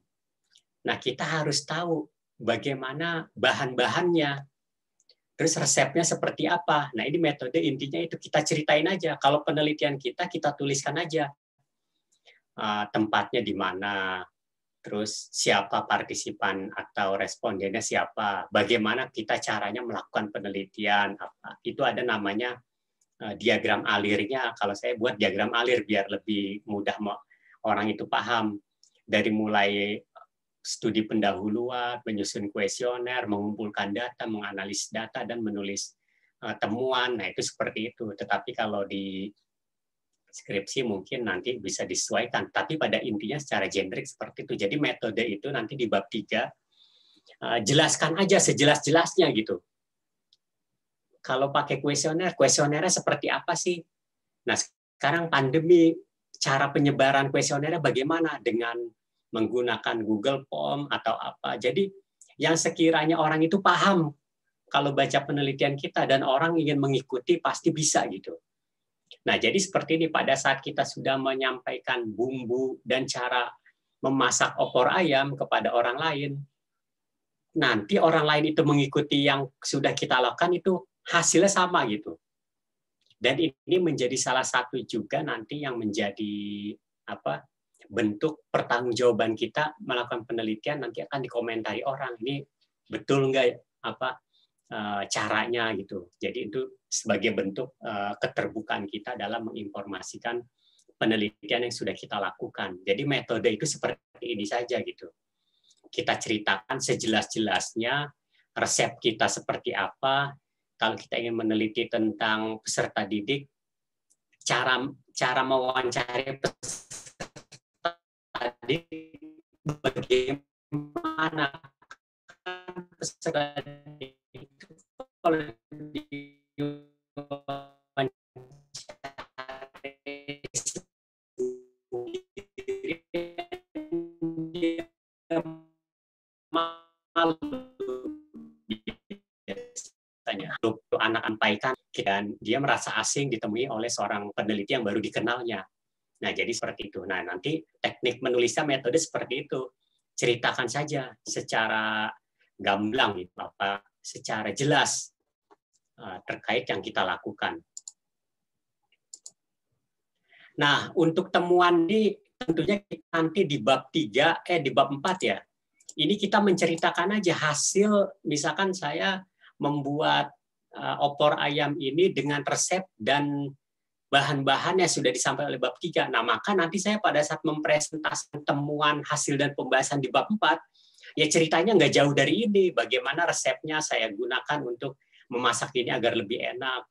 C: Nah, kita harus tahu bagaimana bahan-bahannya, terus resepnya seperti apa. Nah, ini metode intinya itu kita ceritain aja. Kalau penelitian kita tuliskan aja. Tempatnya di mana, terus siapa partisipan atau respondennya siapa, bagaimana kita caranya melakukan penelitian, apa. Itu ada namanya diagram alirnya. Kalau saya buat diagram alir biar lebih mudah orang itu paham. Dari mulai studi pendahuluan, menyusun kuesioner, mengumpulkan data, menganalisis data, dan menulis temuan. Nah, itu seperti itu. Tetapi kalau di skripsi mungkin nanti bisa disesuaikan. Tapi pada intinya secara generik seperti itu. Jadi metode itu nanti di bab 3, jelaskan aja sejelas-jelasnya gitu. Kalau pakai kuesionernya seperti apa sih? Nah, sekarang pandemi, cara penyebaran kuesionernya bagaimana dengan menggunakan Google Form atau apa. Jadi yang sekiranya orang itu paham kalau baca penelitian kita dan orang ingin mengikuti pasti bisa gitu. Nah, jadi seperti ini pada saat kita sudah menyampaikan bumbu dan cara memasak opor ayam kepada orang lain, nanti orang lain itu mengikuti yang sudah kita lakukan itu hasilnya sama gitu. Dan ini menjadi salah satu juga nanti yang menjadi bentuk pertanggungjawaban kita melakukan penelitian, nanti akan dikomentari orang ini betul nggak caranya gitu. Jadi itu sebagai bentuk keterbukaan kita dalam menginformasikan penelitian yang sudah kita lakukan. Jadi metode itu seperti ini saja gitu. Kita ceritakan sejelas-jelasnya resep kita seperti apa. Kalau kita ingin meneliti tentang peserta didik, cara mewawancari tadi bagaimana peserta itu kalau malu biasanya anak sampaikan dan dia merasa asing ditemui oleh seorang peneliti yang baru dikenalnya. Nah, jadi seperti itu. Nah, nanti teknik menulisnya metode seperti itu. Ceritakan saja secara gamblang, gitu, secara jelas terkait yang kita lakukan. Nah, untuk temuan ini tentunya nanti di bab 3, di bab 4 ya. Ini kita menceritakan aja hasil, misalkan saya membuat opor ayam ini dengan resep dan bahan-bahan yang sudah disampaikan oleh bab 3. Nah, maka nanti saya pada saat mempresentasikan temuan, hasil, dan pembahasan di bab 4, ya ceritanya nggak jauh dari ini. Bagaimana resepnya saya gunakan untuk memasak ini agar lebih enak.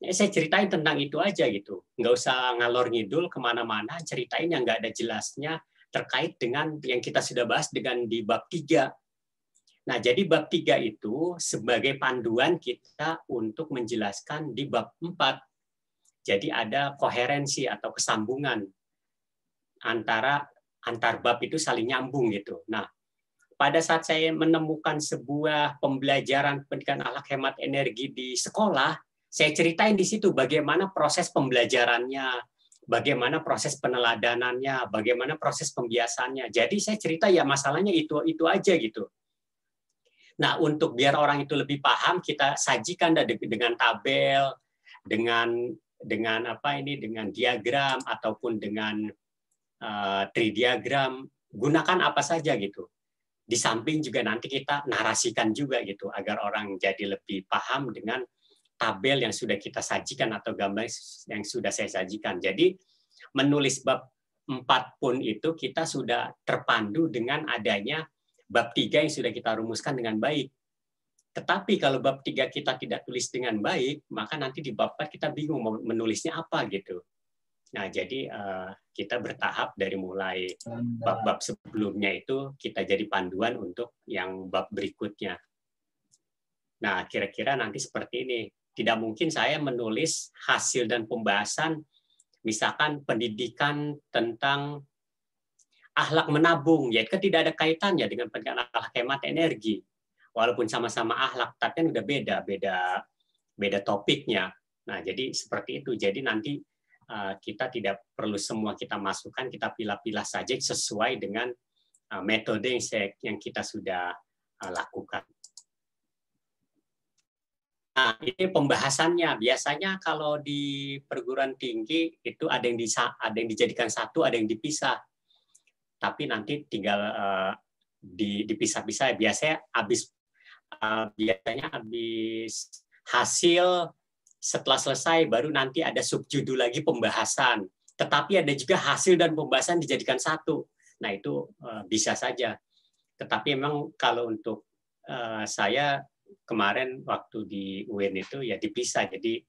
C: Saya ceritain tentang itu aja gitu. Nggak usah ngalor ngidul kemana-mana, ceritain yang nggak ada jelasnya terkait dengan yang kita sudah bahas dengan di bab 3. Nah, jadi bab 3 itu sebagai panduan kita untuk menjelaskan di bab 4. Jadi ada koherensi atau kesambungan antar bab itu saling nyambung gitu. Nah, pada saat saya menemukan sebuah pembelajaran pendidikan akhlak hemat energi di sekolah, saya ceritain di situ bagaimana proses pembelajarannya, bagaimana proses peneladanannya, bagaimana proses pembiasaannya. Jadi saya cerita ya masalahnya itu aja gitu. Nah, untuk biar orang itu lebih paham, kita sajikan dengan tabel, dengan apa ini, dengan diagram ataupun dengan tridiagram, gunakan apa saja gitu. Di samping juga nanti kita narasikan juga gitu agar orang jadi lebih paham dengan tabel yang sudah kita sajikan atau gambar yang sudah saya sajikan. Jadi menulis bab 4 pun itu kita sudah terpandu dengan adanya bab 3 yang sudah kita rumuskan dengan baik. Tetapi kalau bab 3 kita tidak tulis dengan baik, maka nanti di bab 4 kita bingung mau menulisnya apa gitu. Nah, jadi kita bertahap dari mulai bab-bab sebelumnya itu kita jadi panduan untuk yang bab berikutnya. Nah, kira-kira nanti seperti ini. Tidak mungkin saya menulis hasil dan pembahasan, misalkan pendidikan tentang akhlak menabung, ya kan tidak ada kaitannya dengan pendidikan akhlak hemat energi. Walaupun sama-sama akhlak, tapi kan udah beda topiknya. Nah, jadi seperti itu. Jadi nanti kita tidak perlu semua kita masukkan, kita pilah-pilah saja sesuai dengan metode yang kita sudah lakukan. Nah, ini pembahasannya. Biasanya kalau di perguruan tinggi itu ada yang dijadikan satu, ada yang dipisah. Tapi nanti tinggal dipisah-pisah. Biasanya habis hasil setelah selesai baru nanti ada subjudul lagi pembahasan. Tetapi ada juga hasil dan pembahasan dijadikan satu. Nah, itu bisa saja. Tetapi memang kalau untuk saya kemarin waktu di UIN itu ya dipisah. Jadi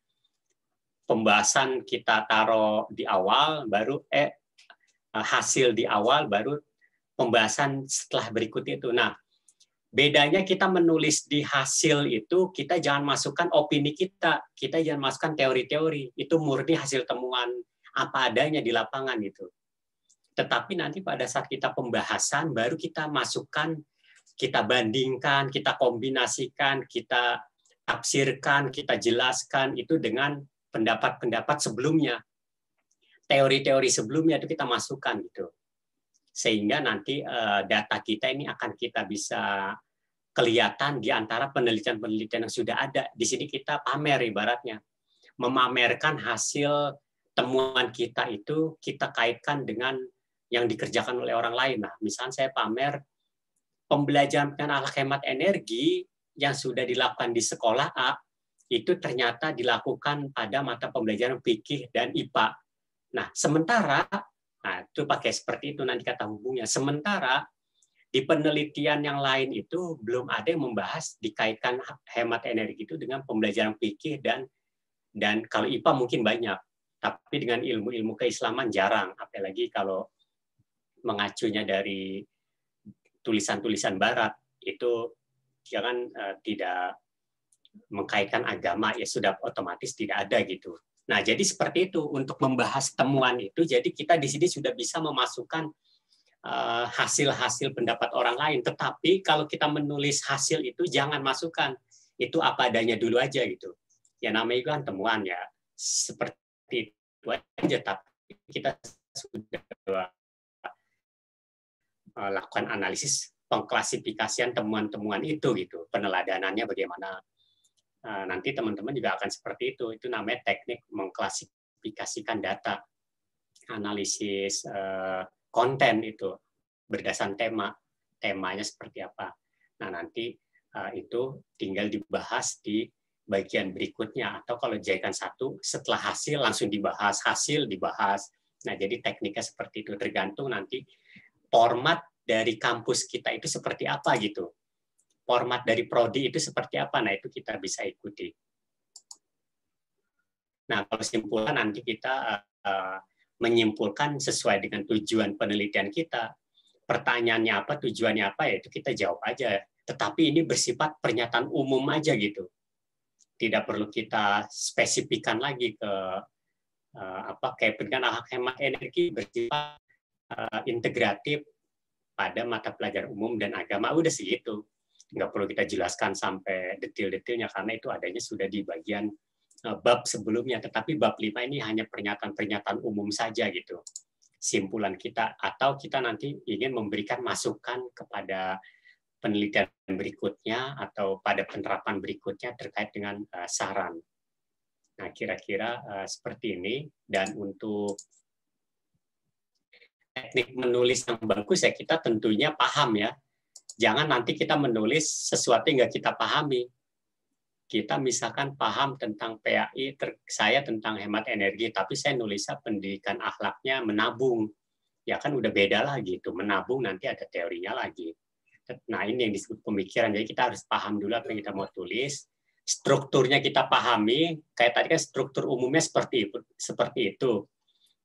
C: pembahasan kita taruh di awal, baru hasil di awal, baru pembahasan setelah berikutnya itu. Nah, bedanya kita menulis di hasil itu, kita jangan masukkan opini kita jangan masukkan teori-teori. Itu murni hasil temuan apa adanya di lapangan itu. Tetapi nanti pada saat kita pembahasan, baru kita masukkan, kita bandingkan, kita kombinasikan, kita tafsirkan, kita jelaskan itu dengan pendapat-pendapat sebelumnya. Teori-teori sebelumnya itu kita masukkan gitu. Sehingga nanti data kita ini akan kita bisa kelihatan di antara penelitian-penelitian yang sudah ada. Di sini kita pamer ibaratnya. Memamerkan hasil temuan kita itu kita kaitkan dengan yang dikerjakan oleh orang lain. Nah, misalnya saya pamer pembelajaran akhlak hemat energi yang sudah dilakukan di sekolah A, itu ternyata dilakukan pada mata pembelajaran fikih dan IPA. Nah, sementara, itu pakai seperti itu nanti kata hubungnya. Sementara di penelitian yang lain itu belum ada yang membahas dikaitkan hemat energi itu dengan pembelajaran fikih dan kalau IPA mungkin banyak, tapi dengan ilmu-ilmu keislaman jarang, apalagi kalau mengacunya dari tulisan-tulisan Barat itu jangan tidak mengkaitkan agama, ya sudah otomatis tidak ada gitu. Nah, jadi seperti itu untuk membahas temuan itu. Jadi kita di sini sudah bisa memasukkan hasil-hasil pendapat orang lain. Tetapi kalau kita menulis hasil itu jangan masukkan itu apa adanya dulu aja gitu. Ya namanya itu kan temuan ya, seperti itu aja, tapi kita sudah lakukan analisis pengklasifikasian temuan-temuan itu gitu, peneladanannya bagaimana. Nanti teman-teman juga akan seperti itu namanya teknik mengklasifikasikan data, analisis konten itu berdasarkan temanya seperti apa. Nah nanti itu tinggal dibahas di bagian berikutnya, atau kalau jadikan satu setelah hasil langsung dibahas, hasil dibahas. Nah jadi tekniknya seperti itu, tergantung nanti format dari kampus kita itu seperti apa gitu. Format dari prodi itu seperti apa, nah itu kita bisa ikuti. Nah, kalau kesimpulan nanti kita menyimpulkan sesuai dengan tujuan penelitian kita. Pertanyaannya apa, tujuannya apa, ya itu kita jawab aja. Tetapi ini bersifat pernyataan umum aja gitu. Tidak perlu kita spesifikkan lagi ke kayak dengan hemat energi bersifat integratif pada mata pelajaran umum dan agama, udah segitu. Nggak perlu kita jelaskan sampai detail-detailnya karena itu adanya sudah di bagian bab sebelumnya. Tetapi bab 5 ini hanya pernyataan-pernyataan umum saja gitu. Simpulan kita, atau kita nanti ingin memberikan masukan kepada penelitian berikutnya atau pada penerapan berikutnya terkait dengan saran. Nah, kira-kira seperti ini. Dan untuk teknik menulis yang bagus ya kita tentunya paham ya. Jangan nanti kita menulis sesuatu yang nggak kita pahami. Kita misalkan paham tentang PAI, saya tentang hemat energi, tapi saya nulisnya pendidikan akhlaknya menabung. Ya kan udah beda lagi itu. Menabung nanti ada teorinya lagi. Nah ini yang disebut pemikiran. Jadi kita harus paham dulu apa yang kita mau tulis. Strukturnya kita pahami. Kayak tadi kan struktur umumnya seperti itu.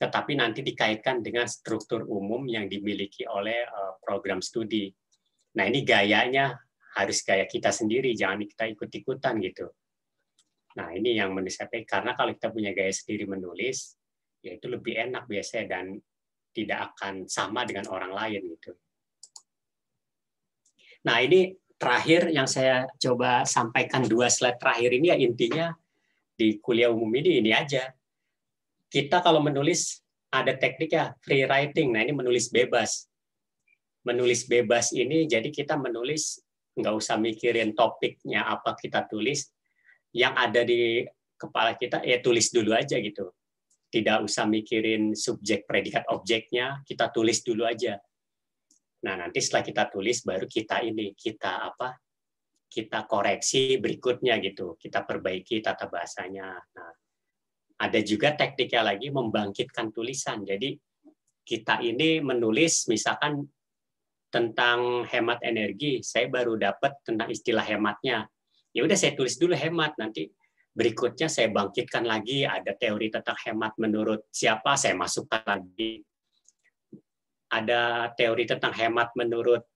C: Tetapi nanti dikaitkan dengan struktur umum yang dimiliki oleh program studi. Nah ini gayanya harus gaya kita sendiri, jangan kita ikut-ikutan gitu. Nah ini yang menurut saya, karena kalau kita punya gaya sendiri menulis, ya itu lebih enak biasanya dan tidak akan sama dengan orang lain gitu. Nah ini terakhir yang saya coba sampaikan 2 slide terakhir ini ya intinya di kuliah umum ini aja. Kita kalau menulis ada tekniknya free writing, nah ini menulis bebas. Menulis bebas ini jadi kita menulis nggak usah mikirin topiknya apa kita tulis, yang ada di kepala kita ya tulis dulu aja gitu, tidak usah mikirin subjek predikat objeknya, kita tulis dulu aja. Nah nanti setelah kita tulis baru kita koreksi berikutnya gitu, kita perbaiki tata bahasanya. Nah ada juga tekniknya lagi membangkitkan tulisan, jadi kita ini menulis misalkan tentang hemat energi, saya baru dapat tentang istilah hematnya. Ya udah saya tulis dulu hemat, nanti berikutnya saya bangkitkan lagi ada teori tentang hemat menurut siapa, saya masukkan lagi. Ada teori tentang hemat menurut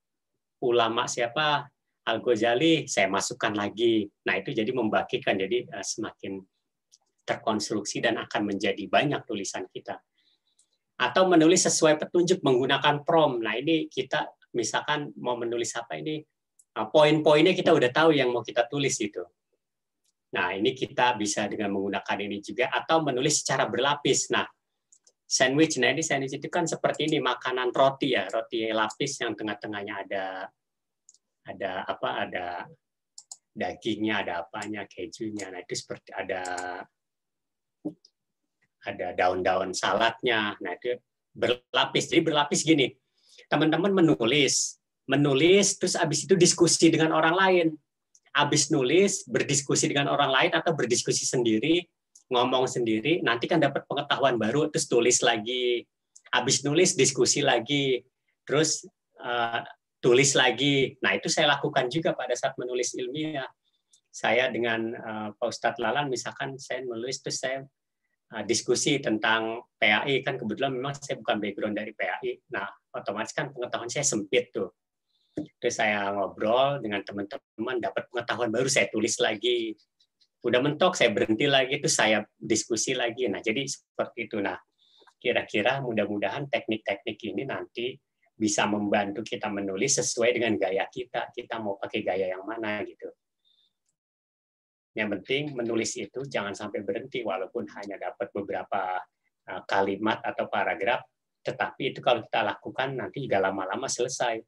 C: ulama siapa, Al-Ghazali, saya masukkan lagi. Nah, itu jadi membangkitkan, jadi semakin terkonstruksi dan akan menjadi banyak tulisan kita. Atau menulis sesuai petunjuk menggunakan prompt. Nah, ini kita misalkan mau menulis apa ini, poin-poinnya kita udah tahu yang mau kita tulis itu. Nah, ini kita bisa dengan menggunakan ini juga, atau menulis secara berlapis. Nah, sandwich, nah ini sandwich itu kan seperti ini, makanan roti ya, roti lapis yang tengah-tengahnya ada dagingnya, ada apanya, kejunya. Nah, itu seperti ada daun-daun saladnya. Nah, itu berlapis. Jadi berlapis gini. Teman-teman menulis, terus habis itu diskusi dengan orang lain. Habis nulis, berdiskusi dengan orang lain atau berdiskusi sendiri, ngomong sendiri, nanti kan dapat pengetahuan baru, terus tulis lagi. Habis nulis, diskusi lagi. Terus tulis lagi. Nah, itu saya lakukan juga pada saat menulis ilmiah. Saya dengan Pak Ustadz Lalan, misalkan saya menulis, terus saya diskusi tentang PAI, kan kebetulan memang saya bukan background dari PAI. Nah, otomatis kan pengetahuan saya sempit tuh. Terus saya ngobrol dengan teman-teman, dapat pengetahuan baru, saya tulis lagi. Udah mentok, saya berhenti lagi, terus saya diskusi lagi. Nah, jadi seperti itu. Nah, kira-kira mudah-mudahan teknik-teknik ini nanti bisa membantu kita menulis sesuai dengan gaya kita. Kita mau pakai gaya yang mana gitu. Yang penting menulis itu jangan sampai berhenti walaupun hanya dapat beberapa kalimat atau paragraf, tetapi itu kalau kita lakukan nanti juga lama-lama selesai.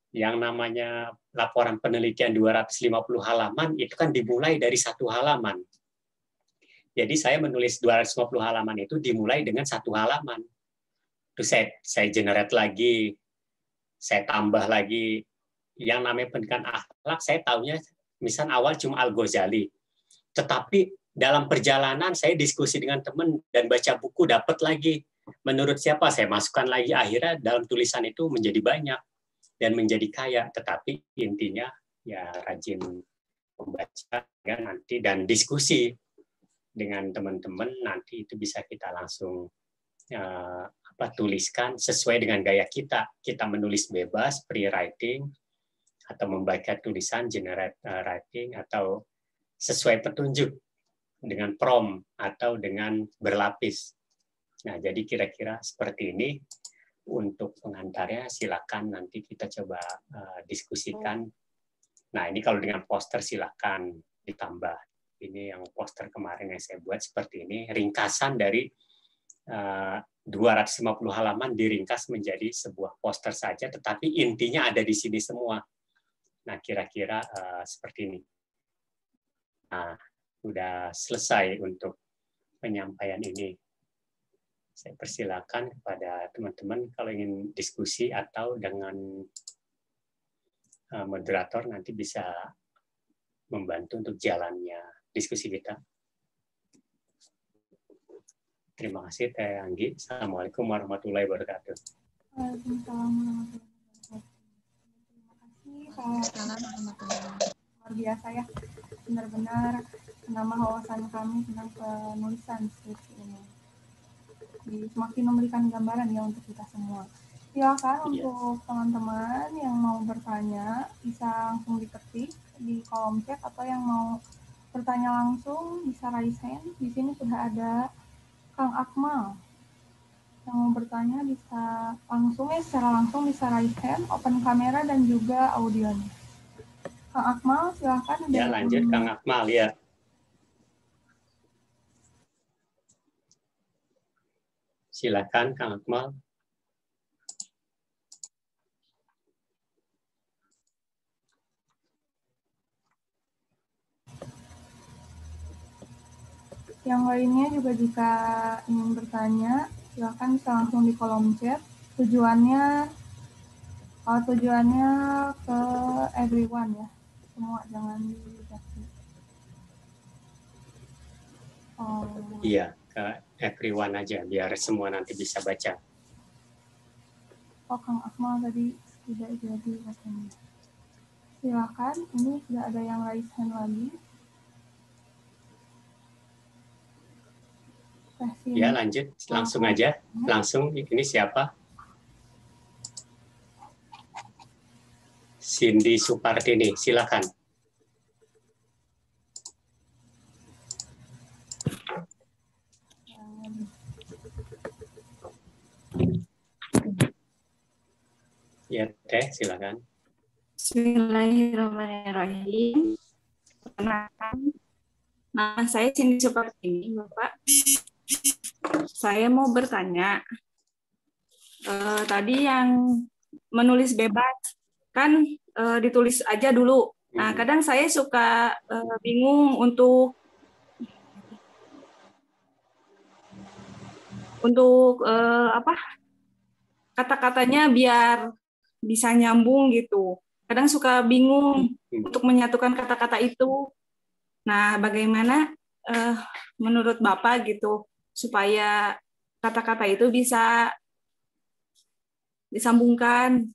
C: Yang namanya laporan penelitian 250 halaman itu kan dimulai dari 1 halaman. Jadi saya menulis 250 halaman itu dimulai dengan 1 halaman. Terus saya generate lagi, saya tambah lagi. Yang namanya pendidikan akhlak saya tahunya misal awal cuma Al-Ghazali. Tetapi dalam perjalanan saya diskusi dengan teman dan baca buku dapat lagi. Menurut siapa saya masukkan lagi, akhirnya dalam tulisan itu menjadi banyak dan menjadi kaya. Tetapi intinya ya rajin membaca ya nanti dan diskusi dengan teman-teman, nanti itu bisa kita langsung tuliskan sesuai dengan gaya kita. Kita menulis bebas, free writing, atau membaca tulisan generate writing, atau sesuai petunjuk dengan prompt atau dengan berlapis. Nah, jadi kira-kira seperti ini. Untuk pengantarnya silakan nanti kita coba diskusikan. Nah, ini kalau dengan poster silakan ditambah. Ini yang poster kemarin yang saya buat seperti ini, ringkasan dari 250 halaman diringkas menjadi sebuah poster saja, tetapi intinya ada di sini semua. Nah, kira-kira seperti ini. Nah, sudah selesai untuk penyampaian ini. Saya persilakan kepada teman-teman kalau ingin diskusi atau dengan moderator nanti bisa membantu untuk jalannya diskusi kita. Terima kasih Teh Anggi. Assalamualaikum warahmatullahi wabarakatuh.
B: Waalaikumsalam warahmatullahi wabarakatuh. Luar biasa ya, benar-benar menambah wawasan kami tentang penulisan skripsi ini. Semakin memberikan gambaran ya untuk kita semua. Silakan untuk teman-teman yang mau bertanya bisa langsung diketik di kolom chat, atau yang mau bertanya langsung bisa raise hand. Di sini sudah ada Kang Akmal. Yang mau bertanya bisa langsung secara langsung bisa raise hand, open kamera dan juga audionya. Kang Akmal silakan.
C: Ya, lanjut Kang Akmal ya. Silakan Kang Akmal.
B: Yang lainnya juga jika ingin bertanya, silakan bisa langsung di kolom chat. Tujuannya ke everyone ya, semua, jangan dibatasi.
C: Iya, ke everyone aja biar semua nanti bisa baca.
B: Kang Akmal tadi tidak jadi katanya. Silakan, ini sudah ada yang raise hand lagi.
C: Ya, lanjut langsung aja. Langsung, ini siapa? Cindy Supartini, silakan. Ya, Teh, silakan.
I: Bismillahirrahmanirrahim. Perkenalkan, nama saya Cindy Supartini, Bapak. Saya mau bertanya, tadi yang menulis bebas, kan ditulis aja dulu. Nah, kadang saya suka bingung untuk kata-katanya biar bisa nyambung gitu. Kadang suka bingung untuk menyatukan kata-kata itu. Nah, bagaimana menurut Bapak gitu supaya kata-kata itu bisa disambungkan?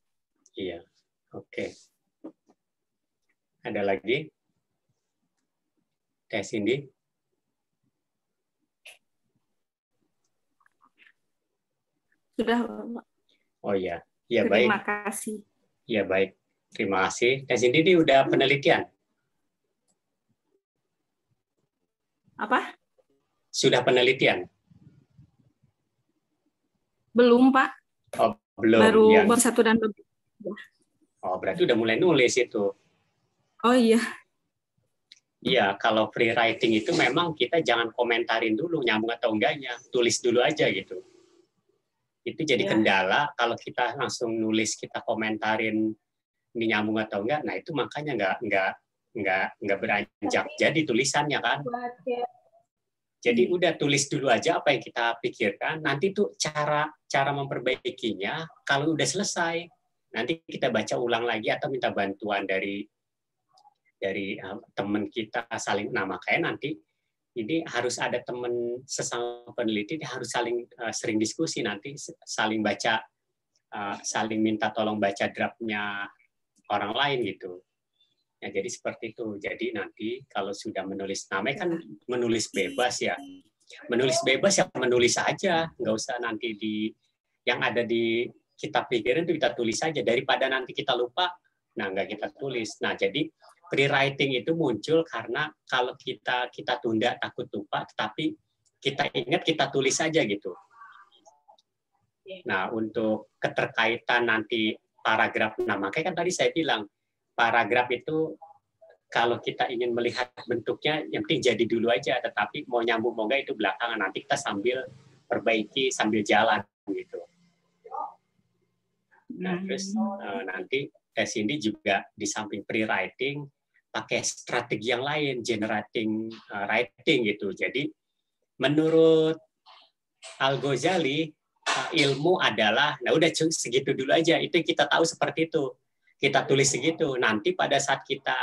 C: Iya, oke. Ada lagi? Teh Cindy?
I: Sudah, Bapak.
C: Oh iya, ya baik.
I: Terima kasih.
C: Ya baik, terima kasih. Teh Cindy ini udah penelitian?
I: Apa?
C: Sudah penelitian?
I: Belum, Pak.
C: Oh, belum.
I: Baru
C: ya.
I: satu dan lebih.
C: Oh, berarti udah mulai nulis itu.
I: Oh iya.
C: Iya, kalau free writing itu memang kita jangan komentarin dulu nyambung atau enggaknya, tulis dulu aja gitu. Itu jadi kendala kalau kita langsung nulis, kita komentarin ini nyambung atau enggak. Nah itu makanya nggak beranjak jadi tulisannya kan. Jadi udah tulis dulu aja apa yang kita pikirkan. Nanti tuh cara memperbaikinya kalau udah selesai, nanti kita baca ulang lagi atau minta bantuan dari teman kita saling. Nah makanya nanti ini harus ada teman sesama peneliti, harus saling sering diskusi, nanti saling baca, saling minta tolong baca draftnya orang lain gitu. Ya, jadi seperti itu. Jadi nanti kalau sudah menulis, namanya kan menulis bebas ya. Menulis bebas ya menulis aja, nggak usah nanti yang ada di kita pikirin itu kita tulis saja, daripada nanti kita lupa, nah nggak kita tulis. Nah jadi pre-writing itu muncul karena kalau kita tunda takut lupa, tetapi kita ingat kita tulis saja gitu. Nah untuk keterkaitan nanti paragraf, nah makanya kan tadi saya bilang paragraf itu kalau kita ingin melihat bentuknya yang penting jadi dulu aja, tetapi mau nyambung mau enggak itu belakangan, nanti kita sambil perbaiki sambil jalan gitu. Nah terus nanti Cindy juga di samping pre-writing pakai strategi yang lain, generating writing gitu. Jadi menurut Al-Ghazali ilmu adalah, nah udah segitu dulu aja, itu kita tahu seperti itu, kita tulis segitu. Nanti pada saat kita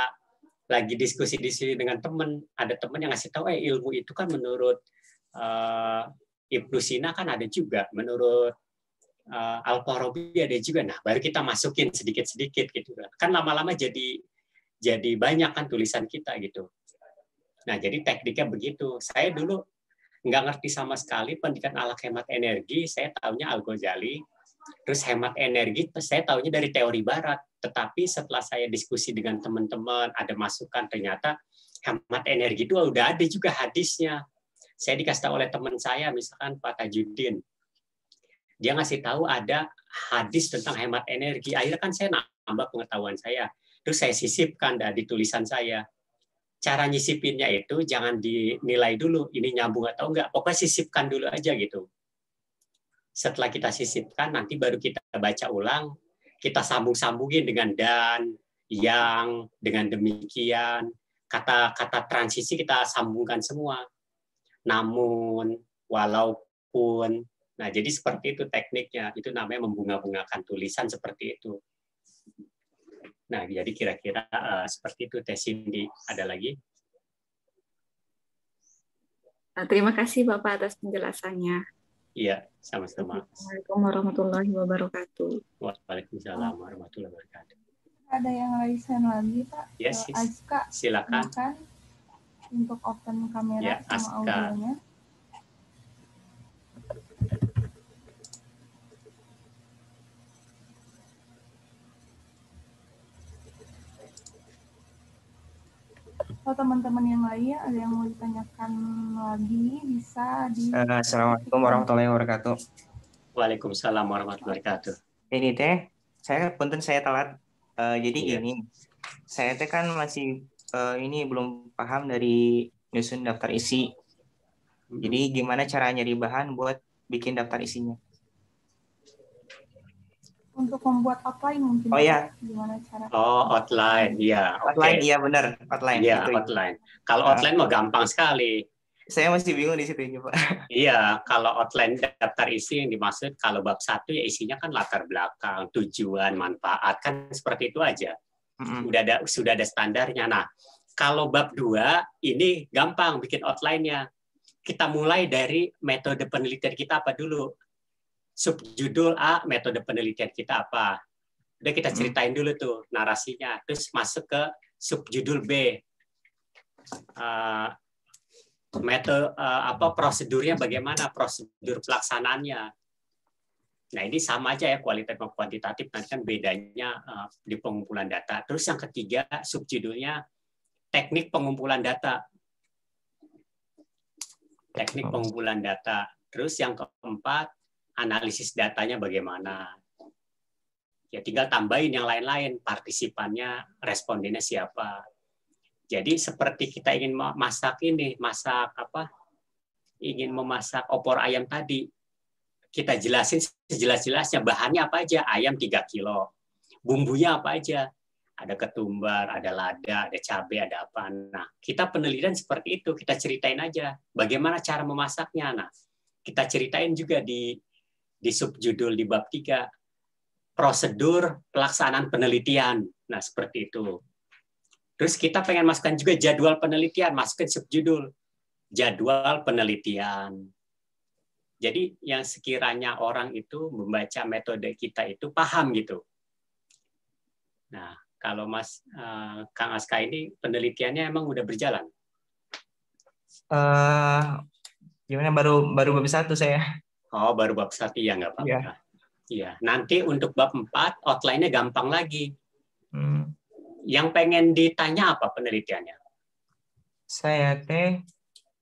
C: lagi diskusi dengan teman, ada teman yang ngasih tahu, ilmu itu kan menurut Ibnu Sina kan ada juga, menurut Al-Farabi ada juga. Nah baru kita masukin sedikit-sedikit gitu. Kan lama-lama jadi banyak kan tulisan kita gitu. Nah, jadi tekniknya begitu. Saya dulu nggak ngerti sama sekali pendidikan ala hemat energi, saya taunya Al-Ghazali. Terus hemat energi, saya taunya dari teori barat. Tetapi setelah saya diskusi dengan teman-teman, ada masukan, ternyata hemat energi itu udah ada juga hadisnya. Saya dikasih tahu oleh teman saya, misalkan Pak Tajuddin. Dia ngasih tahu ada hadis tentang hemat energi. Akhirnya kan saya nambah pengetahuan saya. Terus saya sisipkan di tulisan saya. Cara nyisipinnya itu jangan dinilai dulu ini nyambung atau enggak. Pokoknya sisipkan dulu aja gitu. Setelah kita sisipkan, nanti baru kita baca ulang, kita sambung-sambungin dengan dan, yang, dengan demikian. Kata-kata transisi kita sambungkan semua. Namun, walaupun. Nah, jadi seperti itu tekniknya. Itu namanya membunga-bungakan tulisan seperti itu. Nah, jadi kira-kira seperti itu, Teh Cindy. Ada lagi?
I: Terima kasih Bapak atas penjelasannya.
C: Iya, sama-sama.
I: Assalamualaikum warahmatullahi wabarakatuh.
C: Waalaikumsalam warahmatullahi wabarakatuh.
B: Ada yang raise hand lagi, Pak?
C: Yes,
B: Aska,
C: silakan.
B: Untuk open kamera
C: ya,
B: sama
C: Aska.
B: audionya. Kalau teman-teman yang lain ada yang mau ditanyakan lagi, bisa di...
J: Assalamualaikum warahmatullahi wabarakatuh.
C: Waalaikumsalam warahmatullahi wabarakatuh.
J: Ini Teh, punten saya telat. Jadi gini, saya Teh kan masih ini belum paham dari nyusun daftar isi. Jadi gimana cara nyari bahan buat bikin daftar isinya?
B: Untuk membuat outline mungkin.
J: Oh ya.
B: Gimana cara?
C: Oh, outline. Iya,
J: outline, iya benar, outline.
C: Iya, outline. Kalau outline mah gampang sekali.
J: Saya masih bingung di situ, Pak.
C: Iya, kalau outline daftar isi yang dimaksud kalau bab 1 ya isinya kan latar belakang, tujuan, manfaat, kan seperti itu aja. Sudah ada standarnya. Nah, kalau bab 2 ini gampang bikin outline-nya. Kita mulai dari metode penelitian kita apa dulu. Subjudul A, metode penelitian kita apa. Udah kita ceritain dulu tuh narasinya. Terus masuk ke subjudul B. Metode prosedurnya bagaimana, prosedur pelaksanaannya. Nah, ini sama aja ya kualitatif dan kuantitatif, nanti kan bedanya di pengumpulan data. Terus yang ketiga, subjudulnya teknik pengumpulan data. Teknik pengumpulan data. Terus yang keempat, analisis datanya bagaimana. Ya tinggal tambahin yang lain-lain, partisipannya, respondennya siapa. Jadi seperti kita ingin masak ingin memasak opor ayam tadi, kita jelasin sejelas-jelasnya bahannya apa aja. Ayam 3 kilo, bumbunya apa aja. Ada ketumbar, ada lada, ada cabai, ada apa. Nah, kita penelitian seperti itu, kita ceritain aja bagaimana cara memasaknya. Nah, kita ceritain juga di subjudul di bab 3, prosedur pelaksanaan penelitian. Nah, seperti itu. Terus kita pengen masukkan juga jadwal penelitian, masukkan subjudul jadwal penelitian. Jadi yang sekiranya orang itu membaca metode kita itu paham gitu. Nah, kalau Kang Aska ini penelitiannya emang udah berjalan?
J: Gimana baru bab 1 saya.
C: Oh, baru bab 1 ya, nggak apa-apa. Iya. Nanti untuk bab 4 outline-nya gampang lagi. Yang pengen ditanya apa penelitiannya?
J: Saya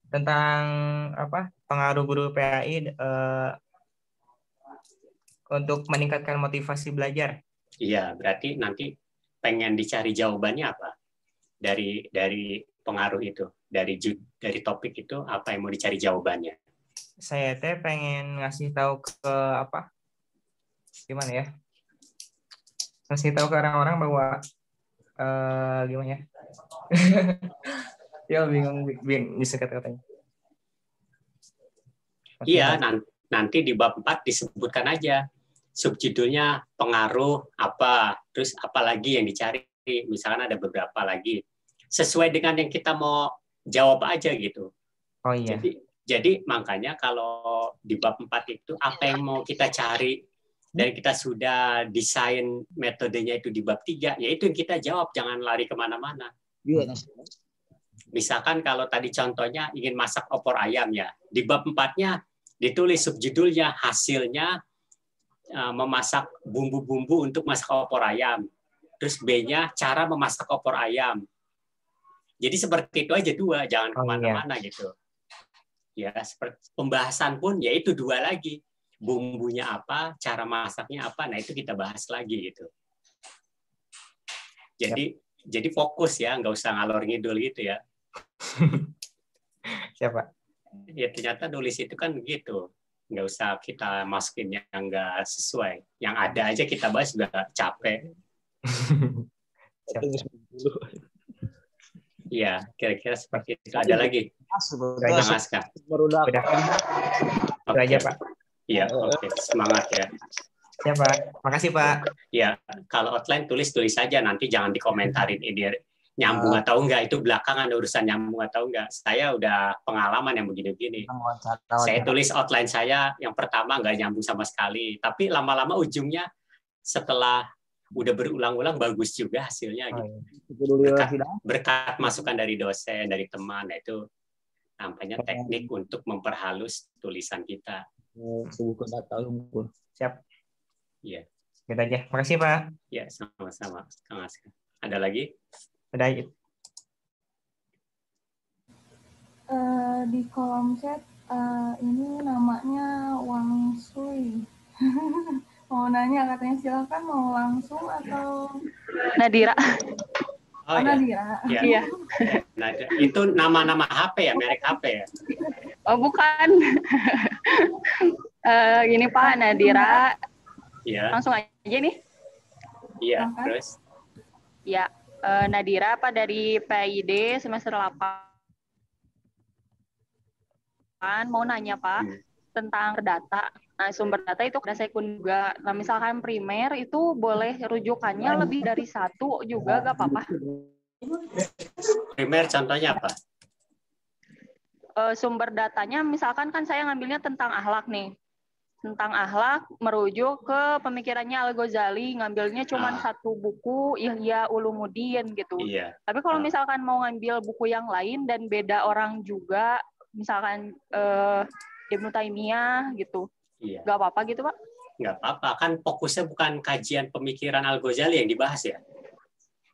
J: tentang pengaruh guru PAI untuk meningkatkan motivasi belajar.
C: Iya, berarti nanti pengen dicari jawabannya apa dari pengaruh itu, dari topik itu apa yang mau dicari jawabannya?
J: Saya pengen ngasih tahu ke gimana ya? Ngasih tahu ke orang-orang bahwa gimana ya? Ya bingung bisa kata-katanya.
C: Iya, nanti di bab 4 disebutkan aja subjudulnya pengaruh apa, terus apa lagi yang dicari. Misalkan ada beberapa lagi. Sesuai dengan yang kita mau jawab aja gitu.
J: Oh iya.
C: Jadi makanya kalau di bab 4 itu apa yang mau kita cari dan kita sudah desain metodenya itu di bab 3, yaitu yang kita jawab, jangan lari kemana-mana. Misalkan kalau tadi contohnya ingin masak opor ayam ya, di bab 4-nya ditulis subjudulnya hasilnya memasak bumbu-bumbu untuk masak opor ayam. Terus B-nya cara memasak opor ayam. Jadi seperti itu aja 2, jangan kemana-mana gitu. Ya, seperti pembahasan pun yaitu 2 lagi. Bumbunya apa, cara masaknya apa, nah itu kita bahas lagi gitu. Jadi fokus ya, nggak usah ngalor ngidul gitu ya.
J: Siapa?
C: Ya ternyata nulis itu kan begitu. Nggak usah kita masukin yang nggak sesuai. Yang ada aja kita bahas juga capek. Iya, kira-kira seperti itu. Ada lagi? Kang Aska.
J: Udah aja, Pak.
C: Iya, oke. Semangat ya.
J: Ya, Pak. Makasih, Pak.
C: Ya, kalau outline tulis saja, nanti jangan dikomentarin ini nyambung atau enggak, itu belakangan urusan nyambung atau enggak. Saya udah pengalaman yang begini-begini. Saya tulis outline saya yang pertama enggak nyambung sama sekali, tapi lama-lama ujungnya setelah udah berulang-ulang bagus juga hasilnya gitu. Berkat masukan dari dosen, dari teman, itu nampaknya teknik untuk memperhalus tulisan kita.
J: Siap.
C: Iya.
J: Gitu aja. Makasih, Pak.
C: Ya, sama-sama. Kang Aska. Ada lagi?
J: Ada.
B: Di kolom chat ini namanya Wang Sui. Mau nanya, katanya silakan mau langsung atau
F: Nadira.
C: Oh,
B: Nadira.
F: Iya.
C: Nah, itu nama-nama HP ya, merek HP ya?
F: Oh, bukan. Gini Pak, Nadira.
C: Iya.
F: Langsung aja nih.
C: Iya, terus?
F: Ya, Nadira Pak dari PID semester 8. Mau nanya Pak tentang data. Nah, sumber data itu ada sekun juga. Nah, misalkan primer itu boleh rujukannya lebih dari 1 juga gak apa-apa?
C: Primer contohnya apa?
F: Sumber datanya misalkan kan saya ngambilnya tentang akhlak nih. Tentang akhlak merujuk ke pemikirannya Al-Ghazali, ngambilnya cuma 1 buku Ihya Ulumuddin gitu.
C: Iya.
F: Tapi kalau misalkan mau ngambil buku yang lain dan beda orang juga, misalkan Ibnu Taimiyah gitu.
C: Iya.
F: Nggak apa-apa gitu, Pak?
C: Nggak apa-apa, kan fokusnya bukan kajian pemikiran Al-Ghazali yang dibahas ya?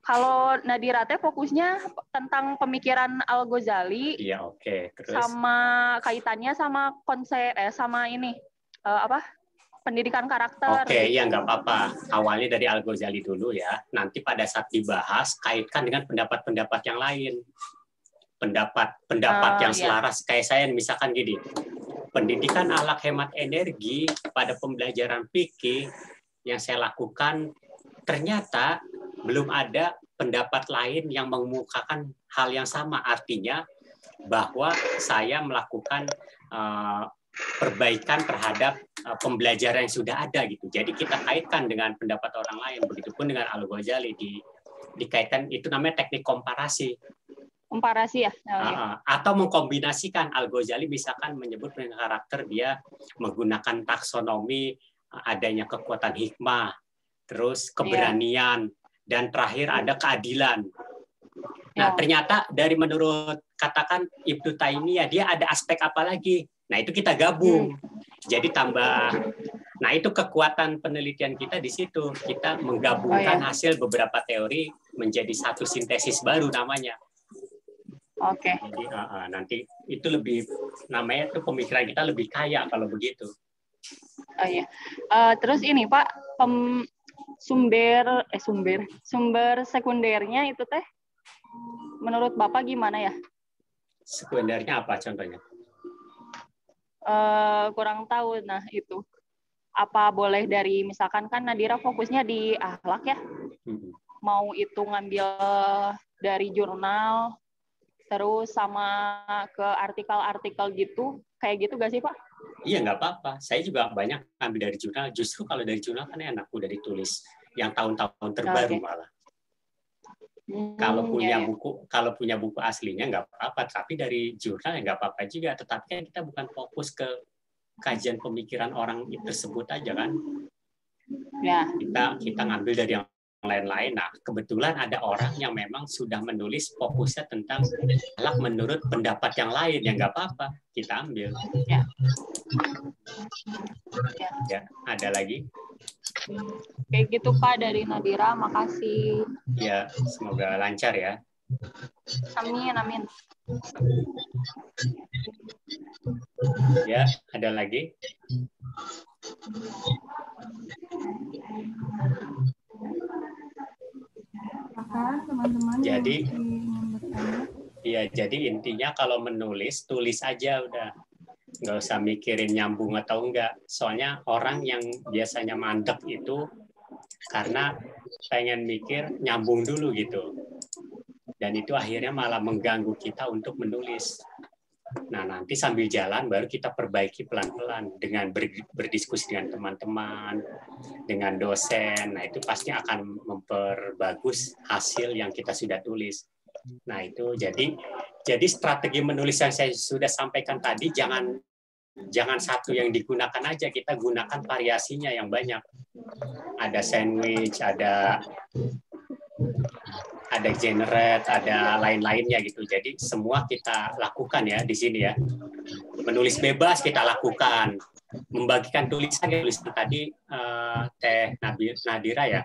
F: Kalau Nadira teh fokusnya tentang pemikiran Al-Ghazali.
C: Iya, oke. Terus?
F: Sama kaitannya sama konsep, sama ini, pendidikan karakter.
C: Oke,
F: gitu.
C: ya nggak apa-apa. Awalnya dari Al-Ghazali dulu ya. Nanti pada saat dibahas, kaitkan dengan pendapat-pendapat yang lain. Pendapat yang selaras. Kayak saya misalkan gini, pendidikan akhlak hemat energi pada pembelajaran fikih yang saya lakukan, ternyata belum ada pendapat lain yang mengemukakan hal yang sama. Artinya bahwa saya melakukan perbaikan terhadap pembelajaran yang sudah ada gitu. Jadi kita kaitkan dengan pendapat orang lain. Begitupun dengan Al-Ghazali dikaitkan, itu namanya teknik komparasi.
F: Komparasi ya.
C: Atau mengkombinasikan. Al-Ghazali misalkan menyebut dengan karakter, dia menggunakan taksonomi, adanya kekuatan hikmah, terus keberanian, dan terakhir ada keadilan. Nah, ternyata dari menurut katakan Ibnu Taimiyah, dia ada aspek apa lagi? Nah, itu kita gabung. Jadi tambah. Nah, itu kekuatan penelitian kita di situ. Kita menggabungkan hasil beberapa teori menjadi satu sintesis baru namanya.
F: Oke.
C: Jadi nanti itu lebih, namanya itu pemikiran kita lebih kaya kalau begitu.
F: Oh iya. Terus ini Pak, sumber sekundernya itu teh menurut Bapak gimana ya?
C: Sekundernya apa contohnya?
F: Kurang tahu. Nah, itu. Apa boleh dari, misalkan kan Nadira fokusnya di akhlak ya? Mau itu ngambil dari jurnal, terus sama ke artikel-artikel gitu, kayak gitu gak sih Pak?
C: Iya, nggak apa-apa. Saya juga banyak ambil dari jurnal. Justru kalau dari jurnal kan enak, udah ditulis yang tahun-tahun terbaru malah. Kalau punya buku aslinya nggak apa-apa, tapi dari jurnal ya nggak apa-apa juga. Tetapi kan kita bukan fokus ke kajian pemikiran orang tersebut aja kan.
F: Ya.
C: Kita ngambil dari yang lain-lain. Nah, kebetulan ada orang yang memang sudah menulis fokusnya tentang akhlak menurut pendapat yang lain, ya nggak apa-apa, kita ambil. Ya, ada lagi?
F: Kayak gitu Pak dari Nadira, makasih.
C: Ya, semoga lancar ya.
F: Amin, amin.
C: Ya, ada lagi? Jadi, jadi intinya kalau menulis, tulis aja udah. Nggak usah mikirin nyambung atau enggak. Soalnya orang yang biasanya mandek itu karena pengen mikir nyambung dulu gitu. Dan itu akhirnya malah mengganggu kita untuk menulis. Nah, nanti sambil jalan baru kita perbaiki pelan-pelan dengan berdiskusi dengan teman-teman, dengan dosen. Nah, itu pasti akan memperbagus hasil yang kita sudah tulis. Nah, itu jadi strategi menulis yang saya sudah sampaikan tadi, jangan satu yang digunakan aja, kita gunakan variasinya yang banyak. Ada sandwich, ada generate, ada lain-lainnya gitu. Jadi semua kita lakukan ya di sini ya. Menulis bebas kita lakukan. Membagikan tulisan tadi Teh Nadira ya.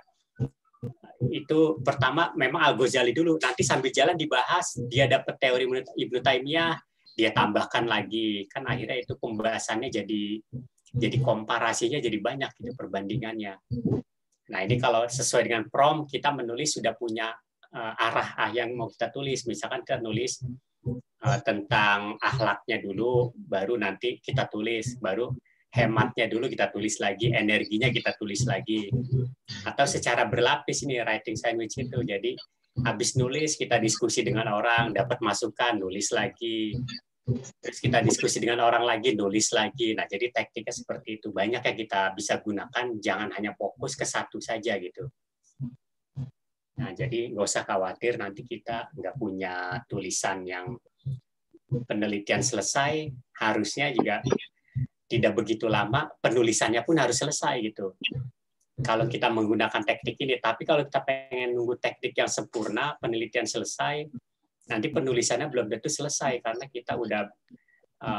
C: Itu pertama memang Al-Ghazali dulu, nanti sambil jalan dibahas, dia dapat teori menurut Ibnu Taimiyah, dia tambahkan lagi, kan akhirnya itu pembahasannya jadi komparasinya jadi banyak gitu, perbandingannya. Nah, ini kalau sesuai dengan prompt, kita menulis sudah punya arah yang mau kita tulis. Misalkan kita nulis tentang akhlaknya dulu, baru nanti kita tulis, baru hematnya dulu kita tulis lagi, energinya kita tulis lagi. Atau secara berlapis ini writing sandwich itu. Jadi habis nulis kita diskusi dengan orang, dapat masukan, nulis lagi. Terus kita diskusi dengan orang lagi, nulis lagi. Nah, jadi tekniknya seperti itu. Banyak yang kita bisa gunakan, jangan hanya fokus ke satu saja gitu. Nah, jadi nggak usah khawatir nanti kita nggak punya tulisan yang penelitian selesai, harusnya juga tidak begitu lama, penulisannya pun harus selesai gitu. Kalau kita menggunakan teknik ini, tapi kalau kita pengen nunggu teknik yang sempurna, penelitian selesai, nanti penulisannya belum tentu selesai karena kita udah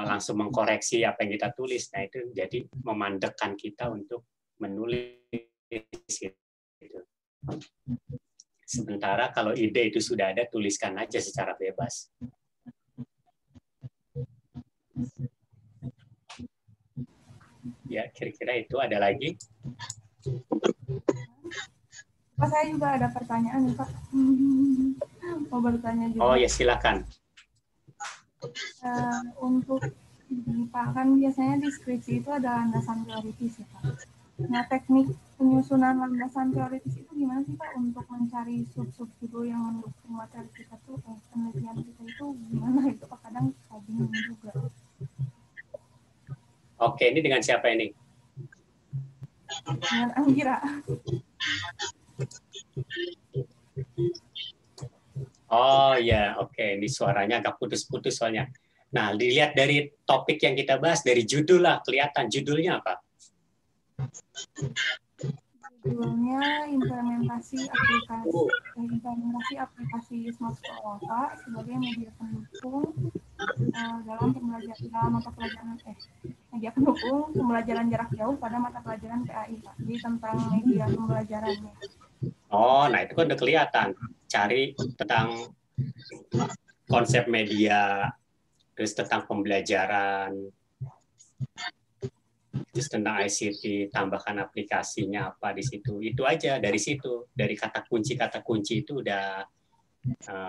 C: langsung mengkoreksi apa yang kita tulis. Nah, itu jadi memandekkan kita untuk menulis gitu. Sementara kalau ide itu sudah ada, tuliskan aja secara bebas. Ya, kira-kira itu ada lagi.
B: Pak, saya juga ada pertanyaan nih, Pak. Mau bertanya juga.
C: Oh ya, silakan.
B: Untuk Pak, kan biasanya di skripsi itu ada landasan teoritis ya, Pak. Nah, teknik penyusunan landasan teoritis itu gimana sih, Pak, untuk mencari sub-sub judul yang mendukung materi kita tuh, penelitian kita itu gimana itu, Pak? Kadang bingung juga.
C: Oke, ini dengan siapa ini?
B: Dengan Anggira.
C: Oh ya, oke. Ini suaranya agak putus-putus soalnya. Nah, dilihat dari topik yang kita bahas, dari judul lah, kelihatan judulnya apa?
B: Judulnya implementasi aplikasi Smart Sekolah Pak sebagai media pendukung dalam mata pelajaran media pendukung pembelajaran jarak jauh pada mata pelajaran PAI, Pak. Jadi tentang media pembelajarannya.
C: Oh, nah itu kan udah kelihatan. Cari tentang konsep media, terus tentang pembelajaran, terus tentang ICT, tambahkan aplikasinya apa di situ. Itu aja dari situ. Dari kata kunci itu udah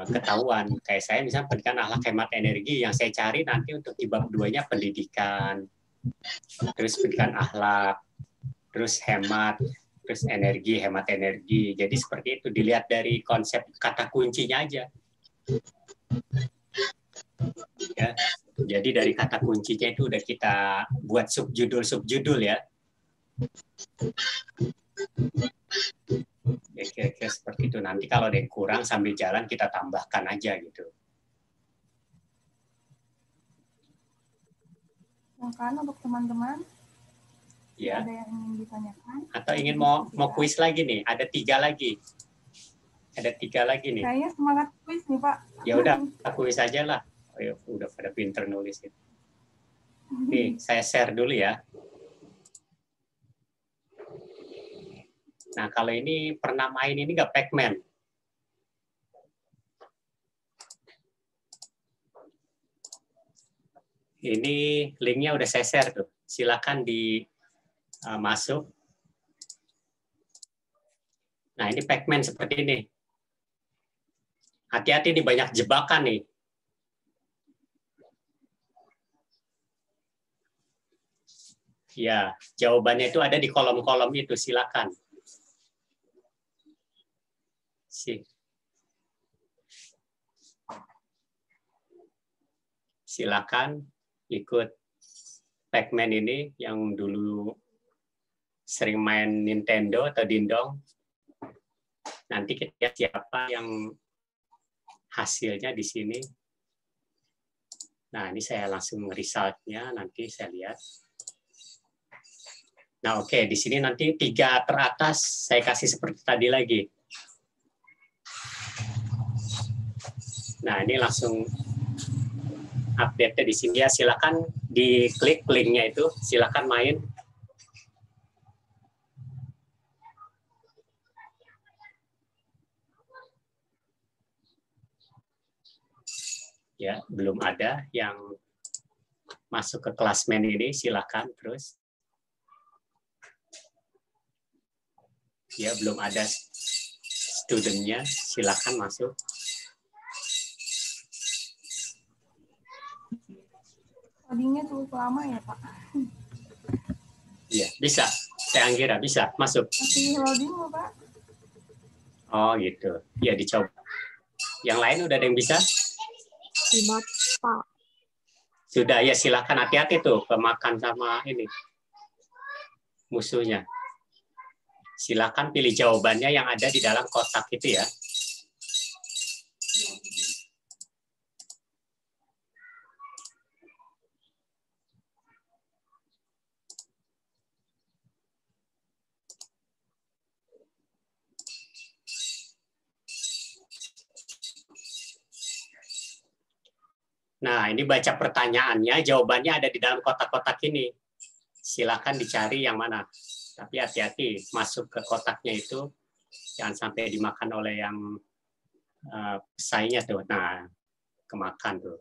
C: ketahuan. Kayak saya misalnya pendidikan akhlak hemat energi, yang saya cari nanti untuk di bab 2-nya pendidikan, terus pendidikan akhlak, terus hemat, terus energi, hemat energi. Jadi seperti itu, dilihat dari konsep kata kuncinya aja. Ya. Jadi dari kata kuncinya itu udah kita buat subjudul ya. Ya kira-kira seperti itu. Nanti kalau ada yang kurang sambil jalan kita tambahkan aja gitu.
B: Silakan untuk teman-teman.
C: Ya.
B: Ada yang ingin ditanyakan?
C: Atau ingin mau kuis lagi nih? Ada 3 lagi. Ada 3 lagi nih.
B: Kayaknya semangat kuis nih, Pak.
C: Ya udah, kuis aja lah. Oh, ya, udah pada pinter nulis itu. Nih, saya share dulu ya. Nah, kalau ini pernah main ini nggak Pac-Man? Ini linknya udah saya share tuh. Silakan masuk. Nah, ini Pac-Man seperti ini. Hati-hati nih, banyak jebakan nih. Ya, jawabannya itu ada di kolom-kolom itu. Silakan. Silakan ikut Pac-Man ini yang dulu sering main Nintendo atau Dindong. Nanti kita lihat siapa yang hasilnya di sini. Nah, ini saya langsung result-nya, nanti saya lihat. Nah, oke, di sini nanti 3 teratas saya kasih seperti tadi lagi. Nah, ini langsung update di sini ya. Silakan diklik linknya itu, silakan main. Ya, belum ada yang masuk ke klasmen ini, silakan terus. Ya, belum ada studentnya, silakan masuk.
B: Codingnya cukup lama ya, Pak?
C: Iya, bisa. Saya Anggira, bisa masuk.
B: Masih loading loh, Pak.
C: Oh, gitu. Ya, dicoba. Yang lain udah ada yang bisa?
K: Sudah, Pak.
C: Sudah, ya silakan. Hati-hati tuh pemakan sama ini musuhnya. Silakan pilih jawabannya yang ada di dalam kotak itu ya. Nah, ini baca pertanyaannya, jawabannya ada di dalam kotak-kotak ini. Silakan dicari yang mana. Tapi hati-hati, masuk ke kotaknya itu, jangan sampai dimakan oleh yang pesaingnya tuh. Nah, kemakan tuh.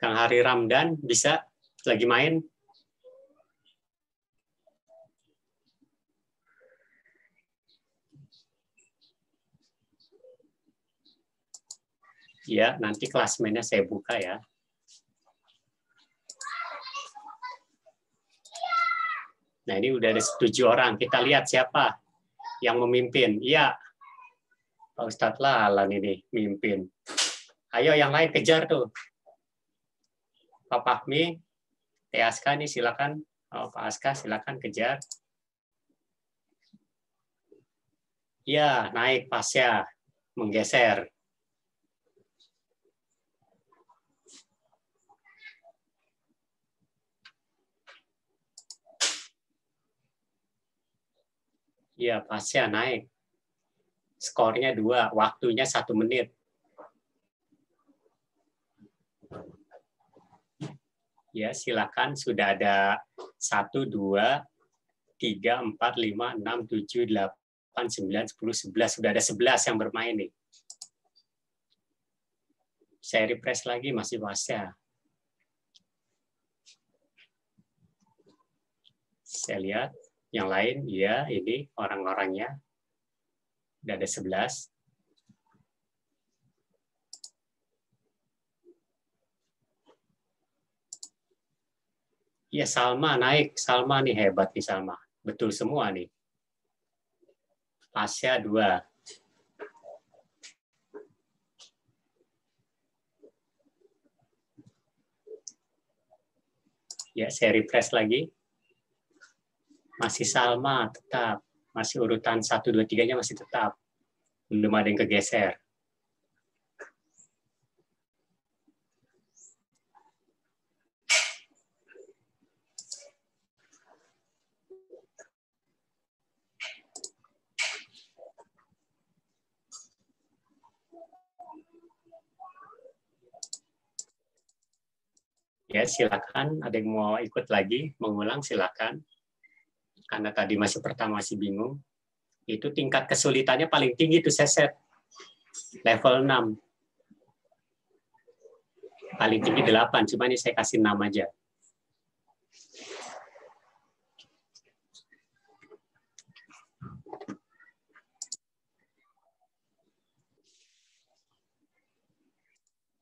C: Kang Hari Ramdan bisa lagi main? Ya, nanti klasmennya saya buka ya. Nah, ini udah ada 7 orang. Kita lihat siapa yang memimpin. Iya, Pak Ustadz Lalan ini mimpin. Ayo yang lain kejar tuh. Pak Fahmi, Teh Aska nih silakan. Oh, Pak Aska silakan kejar. Iya, naik pasnya, menggeser. Iya, pasnya naik. Skornya 2, waktunya 1 menit. Ya, silakan. Sudah ada 1, 2, 3, 4, 5, 6, 7, 8, 9, 10, 11. Sudah ada 11 yang bermain nih. Saya refresh lagi, masih pasnya. Saya lihat. Yang lain, ya ini orang-orangnya. Udah ada 11. Ya Salma naik. Salma nih hebat nih Salma. Betul semua nih. Pasnya 2. Ya, saya refresh lagi. Masih Salma tetap. Masih urutan 1, 2, 3-nya masih tetap. Belum ada yang kegeser. Ya, silakan. Ada yang mau ikut lagi, mengulang silakan. Karena tadi masih pertama masih bingung. Itu tingkat kesulitannya paling tinggi itu seset. Level 6. Paling tinggi 8, cuma ini saya kasih 6 aja.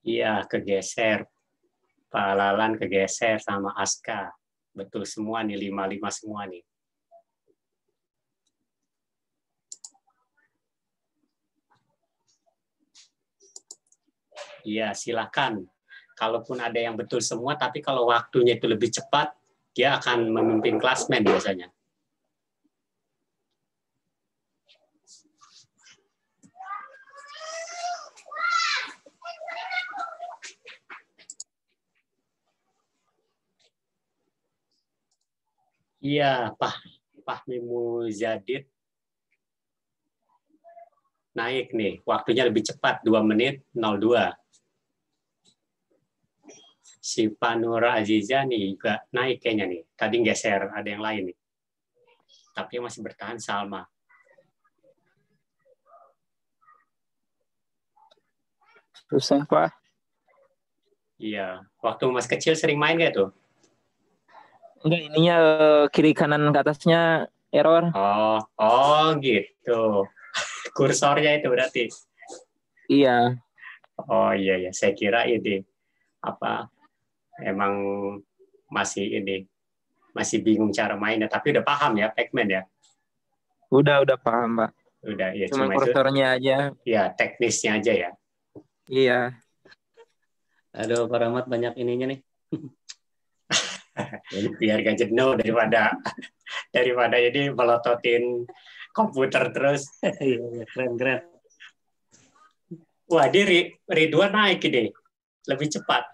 C: Iya, kegeser. Pak Lalan kegeser sama Aska. Betul semua nih, 5-5 semua nih. Iya, silakan. Kalaupun ada yang betul semua, tapi kalau waktunya itu lebih cepat, dia akan memimpin klasmen biasanya. Iya, Pak Fahmi Muzadid naik nih. Waktunya lebih cepat, 2 menit 02. Si Panura Aziza nih juga naik kayaknya nih. Tadi geser, ada yang lain nih. Tapi yang masih bertahan Salma.
L: Susah, Pak.
C: Iya. Waktu masih kecil sering main nggak tuh?
L: Enggak, ininya kiri kanan ke atasnya error.
C: Oh gitu. Kursornya itu berarti.
L: Iya.
C: Oh iya ya. Saya kira ini apa? Emang masih bingung cara mainnya, tapi udah paham ya Pac-Man ya?
L: Udah paham, Pak.
C: Udah ya,
L: cuma
C: itu
L: kursornya aja.
C: Ya, teknisnya aja ya.
L: Iya.
A: Aduh, Pak Rahmat banyak ininya nih.
C: Biar gak jenuh daripada ini melototin komputer terus.
A: Iya, keren.
C: Wah, Ridwan naik ini. Lebih cepat.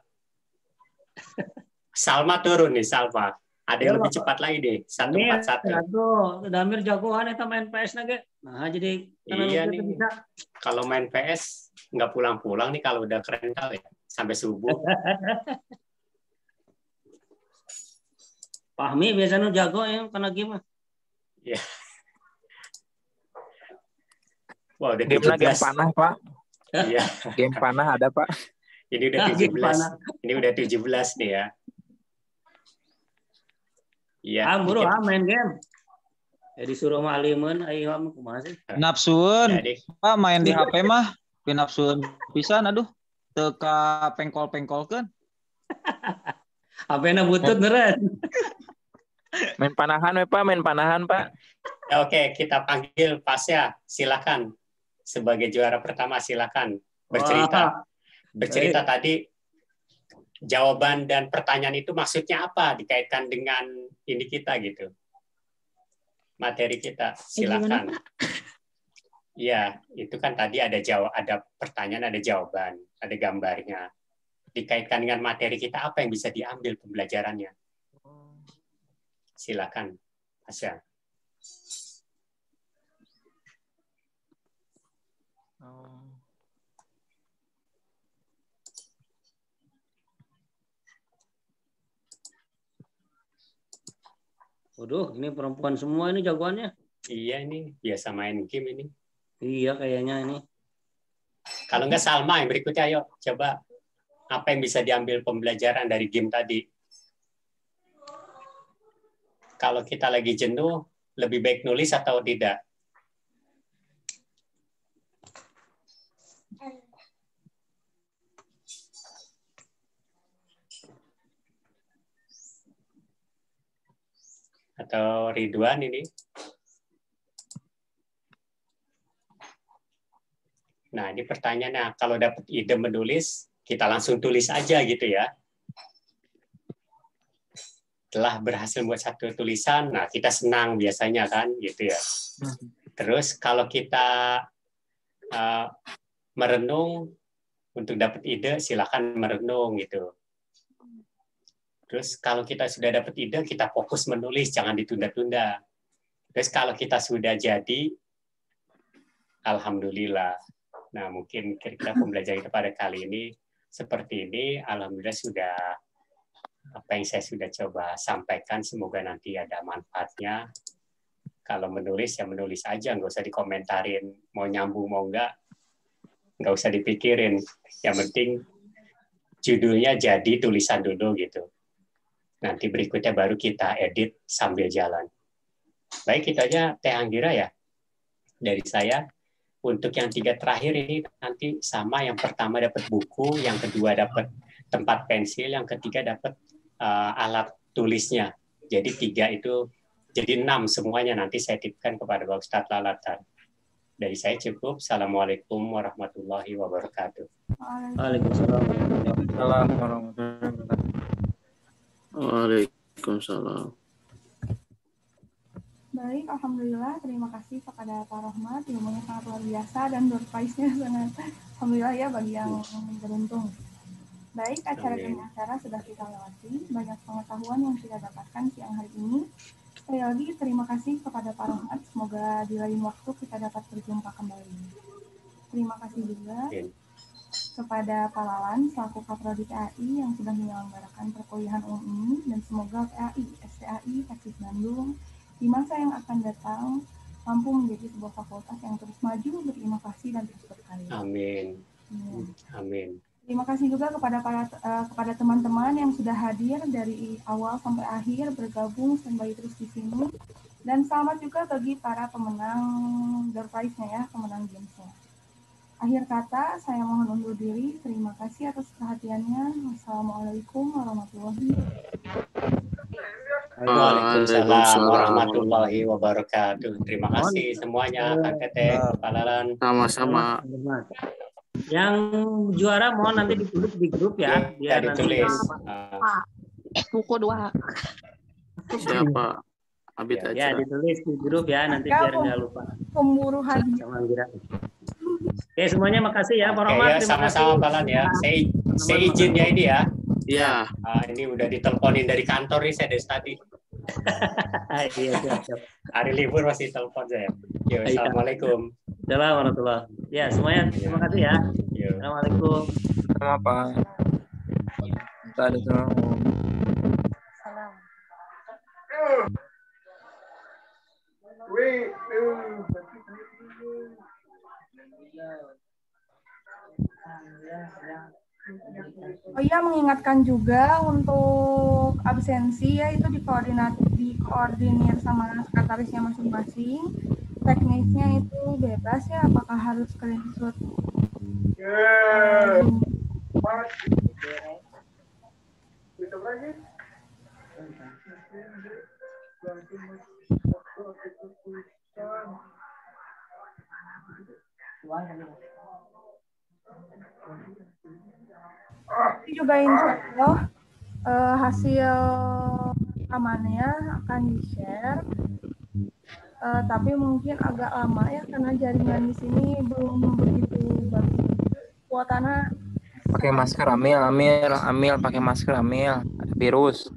C: Salma turun nih, Salma. Ada yang lebih cepat lagi deh. 141.
A: Aduh, Damir jagoan eta main PS nage. Nah, jadi
C: iya nih. Bisa. Kalau main PS nggak pulang-pulang nih kalau udah keren kali ya. Sampai subuh.
A: Fahmi biasanya jago ya karena game.
C: Iya. Wah, udah
L: game panah, Pak.
C: Iya.
L: Game panah ada, Pak.
C: Ini udah 17. Ini udah 17 nih ya. Iya.
A: Buru main game. Ya disuruh malimun ayo kumaha sih?
M: Nafsuun. Pak main di HP mah pinapsuun pisan aduh. Teka pengkol-pengkolkeun.
A: HP-na butut meureun.
L: Main panahan Pak, main panahan Pak.
C: Oke, kita panggil Pasya. Silakan. Sebagai juara pertama silakan bercerita. Bercerita tadi jawaban dan pertanyaan itu maksudnya apa dikaitkan dengan ini kita gitu. Materi kita. Silakan. Ya, itu kan tadi ada pertanyaan, ada jawaban, ada gambarnya. Dikaitkan dengan materi kita apa yang bisa diambil pembelajarannya. Silakan, Asya.
A: Waduh, ini perempuan semua ini jagoannya.
C: Iya ini biasa main game ini.
A: Iya kayaknya ini.
C: Kalau nggak Salma yang berikutnya, ayo coba apa yang bisa diambil pembelajaran dari game tadi. Kalau kita lagi jenuh, lebih baik nulis atau tidak? Atau Ridwan ini? Nah, ini pertanyaannya, kalau dapat ide menulis, kita langsung tulis aja gitu ya. Setelah berhasil membuat satu tulisan, nah kita senang biasanya kan, gitu ya. Terus kalau kita merenung, untuk dapat ide, silakan merenung gitu. Terus kalau kita sudah dapat ide, kita fokus menulis, jangan ditunda-tunda. Terus kalau kita sudah jadi, alhamdulillah. Nah, mungkin kira-kira pembelajaran kita pada kali ini seperti ini. Alhamdulillah sudah apa yang saya sudah coba sampaikan. Semoga nanti ada manfaatnya. Kalau menulis, ya menulis aja. Nggak usah dikomentarin. Mau nyambung, mau nggak usah dipikirin. Yang penting judulnya jadi tulisan dulu gitu. Nanti berikutnya baru kita edit sambil jalan. Baik, itu aja Teh Anggira ya. Dari saya. Untuk yang 3 terakhir ini nanti sama, yang pertama dapat buku, yang kedua dapat tempat pensil, yang ketiga dapat alat tulisnya. Jadi 3 itu jadi 6 semuanya, nanti saya tipkan kepada Pak Ustadz Lalatan. Dari saya cukup. Assalamualaikum warahmatullahi wabarakatuh.
A: Waalaikumsalam.
N: Waalaikumsalam.
B: Baik, alhamdulillah. Terima kasih kepada Pak Rahmat. Ilmunya sangat luar biasa dan door prize-nya sangat alhamdulillah ya bagi yang beruntung. Baik, acara demi acara sudah kita lewati. Banyak pengetahuan yang kita dapatkan siang hari ini. Sekali lagi terima kasih kepada Pak Rahmat. Semoga di lain waktu kita dapat berjumpa kembali. Terima kasih juga kepada Pak Lalan selaku Kaprodi PAI yang sudah menyelenggarakan perkuliahan umum ini, dan semoga PAI, STAI, Teknik Bandung di masa yang akan datang mampu menjadi sebuah fakultas yang terus maju, berinovasi, dan terus berkarya.
C: Amin. Amin.
B: Terima kasih juga kepada teman-teman yang sudah hadir dari awal sampai akhir, bergabung sampai terus di sini. Dan selamat juga bagi para pemenang door prize-nya ya, pemenang games-nya. Akhir kata, saya mohon undur diri. Terima kasih atas perhatiannya. Wassalamualaikum warahmatullahi wabarakatuh.
C: Waalaikumsalam warahmatullahi wabarakatuh. Terima kasih semuanya, Kang Teteh, Pak Lalan.
N: Sama-sama.
A: Yang juara mohon nanti ditulis di grup ya.
C: Biar ditulis.
K: Buku 2.
N: Siapa? Abid aja.
A: Ya, ditulis di grup ya, nanti biar nggak lupa.
B: Pemburu hadiah.
A: Oke, semuanya makasih ya, Pak Rahmat.
C: Ya, sama-sama Pak Lan ya. Saya izin ya ini ya.
N: Iya.
C: Ini udah diteleponin dari kantor nih, saya dari tadi.
A: Iya, siap.
C: Hari libur masih telepon saya. Yo, assalamualaikum.
A: Assalamualaikum warahmatullahi. Ya, semuanya terima kasih ya. Assalamualaikum.
M: Sama Pak. Kita ada salam.
A: Salam.
B: Oh iya, mengingatkan juga untuk absensi ya itu dikoordinir sama sekretarisnya masing-masing. Teknisnya itu bebas ya, apakah harus screenshot? Ini juga insya Allah hasil rekamannya akan di-share, tapi mungkin agak lama ya karena jaringan di sini belum begitu bagus. Kuotanya
L: Pakai masker, Amil pakai masker, Amil, ada virus.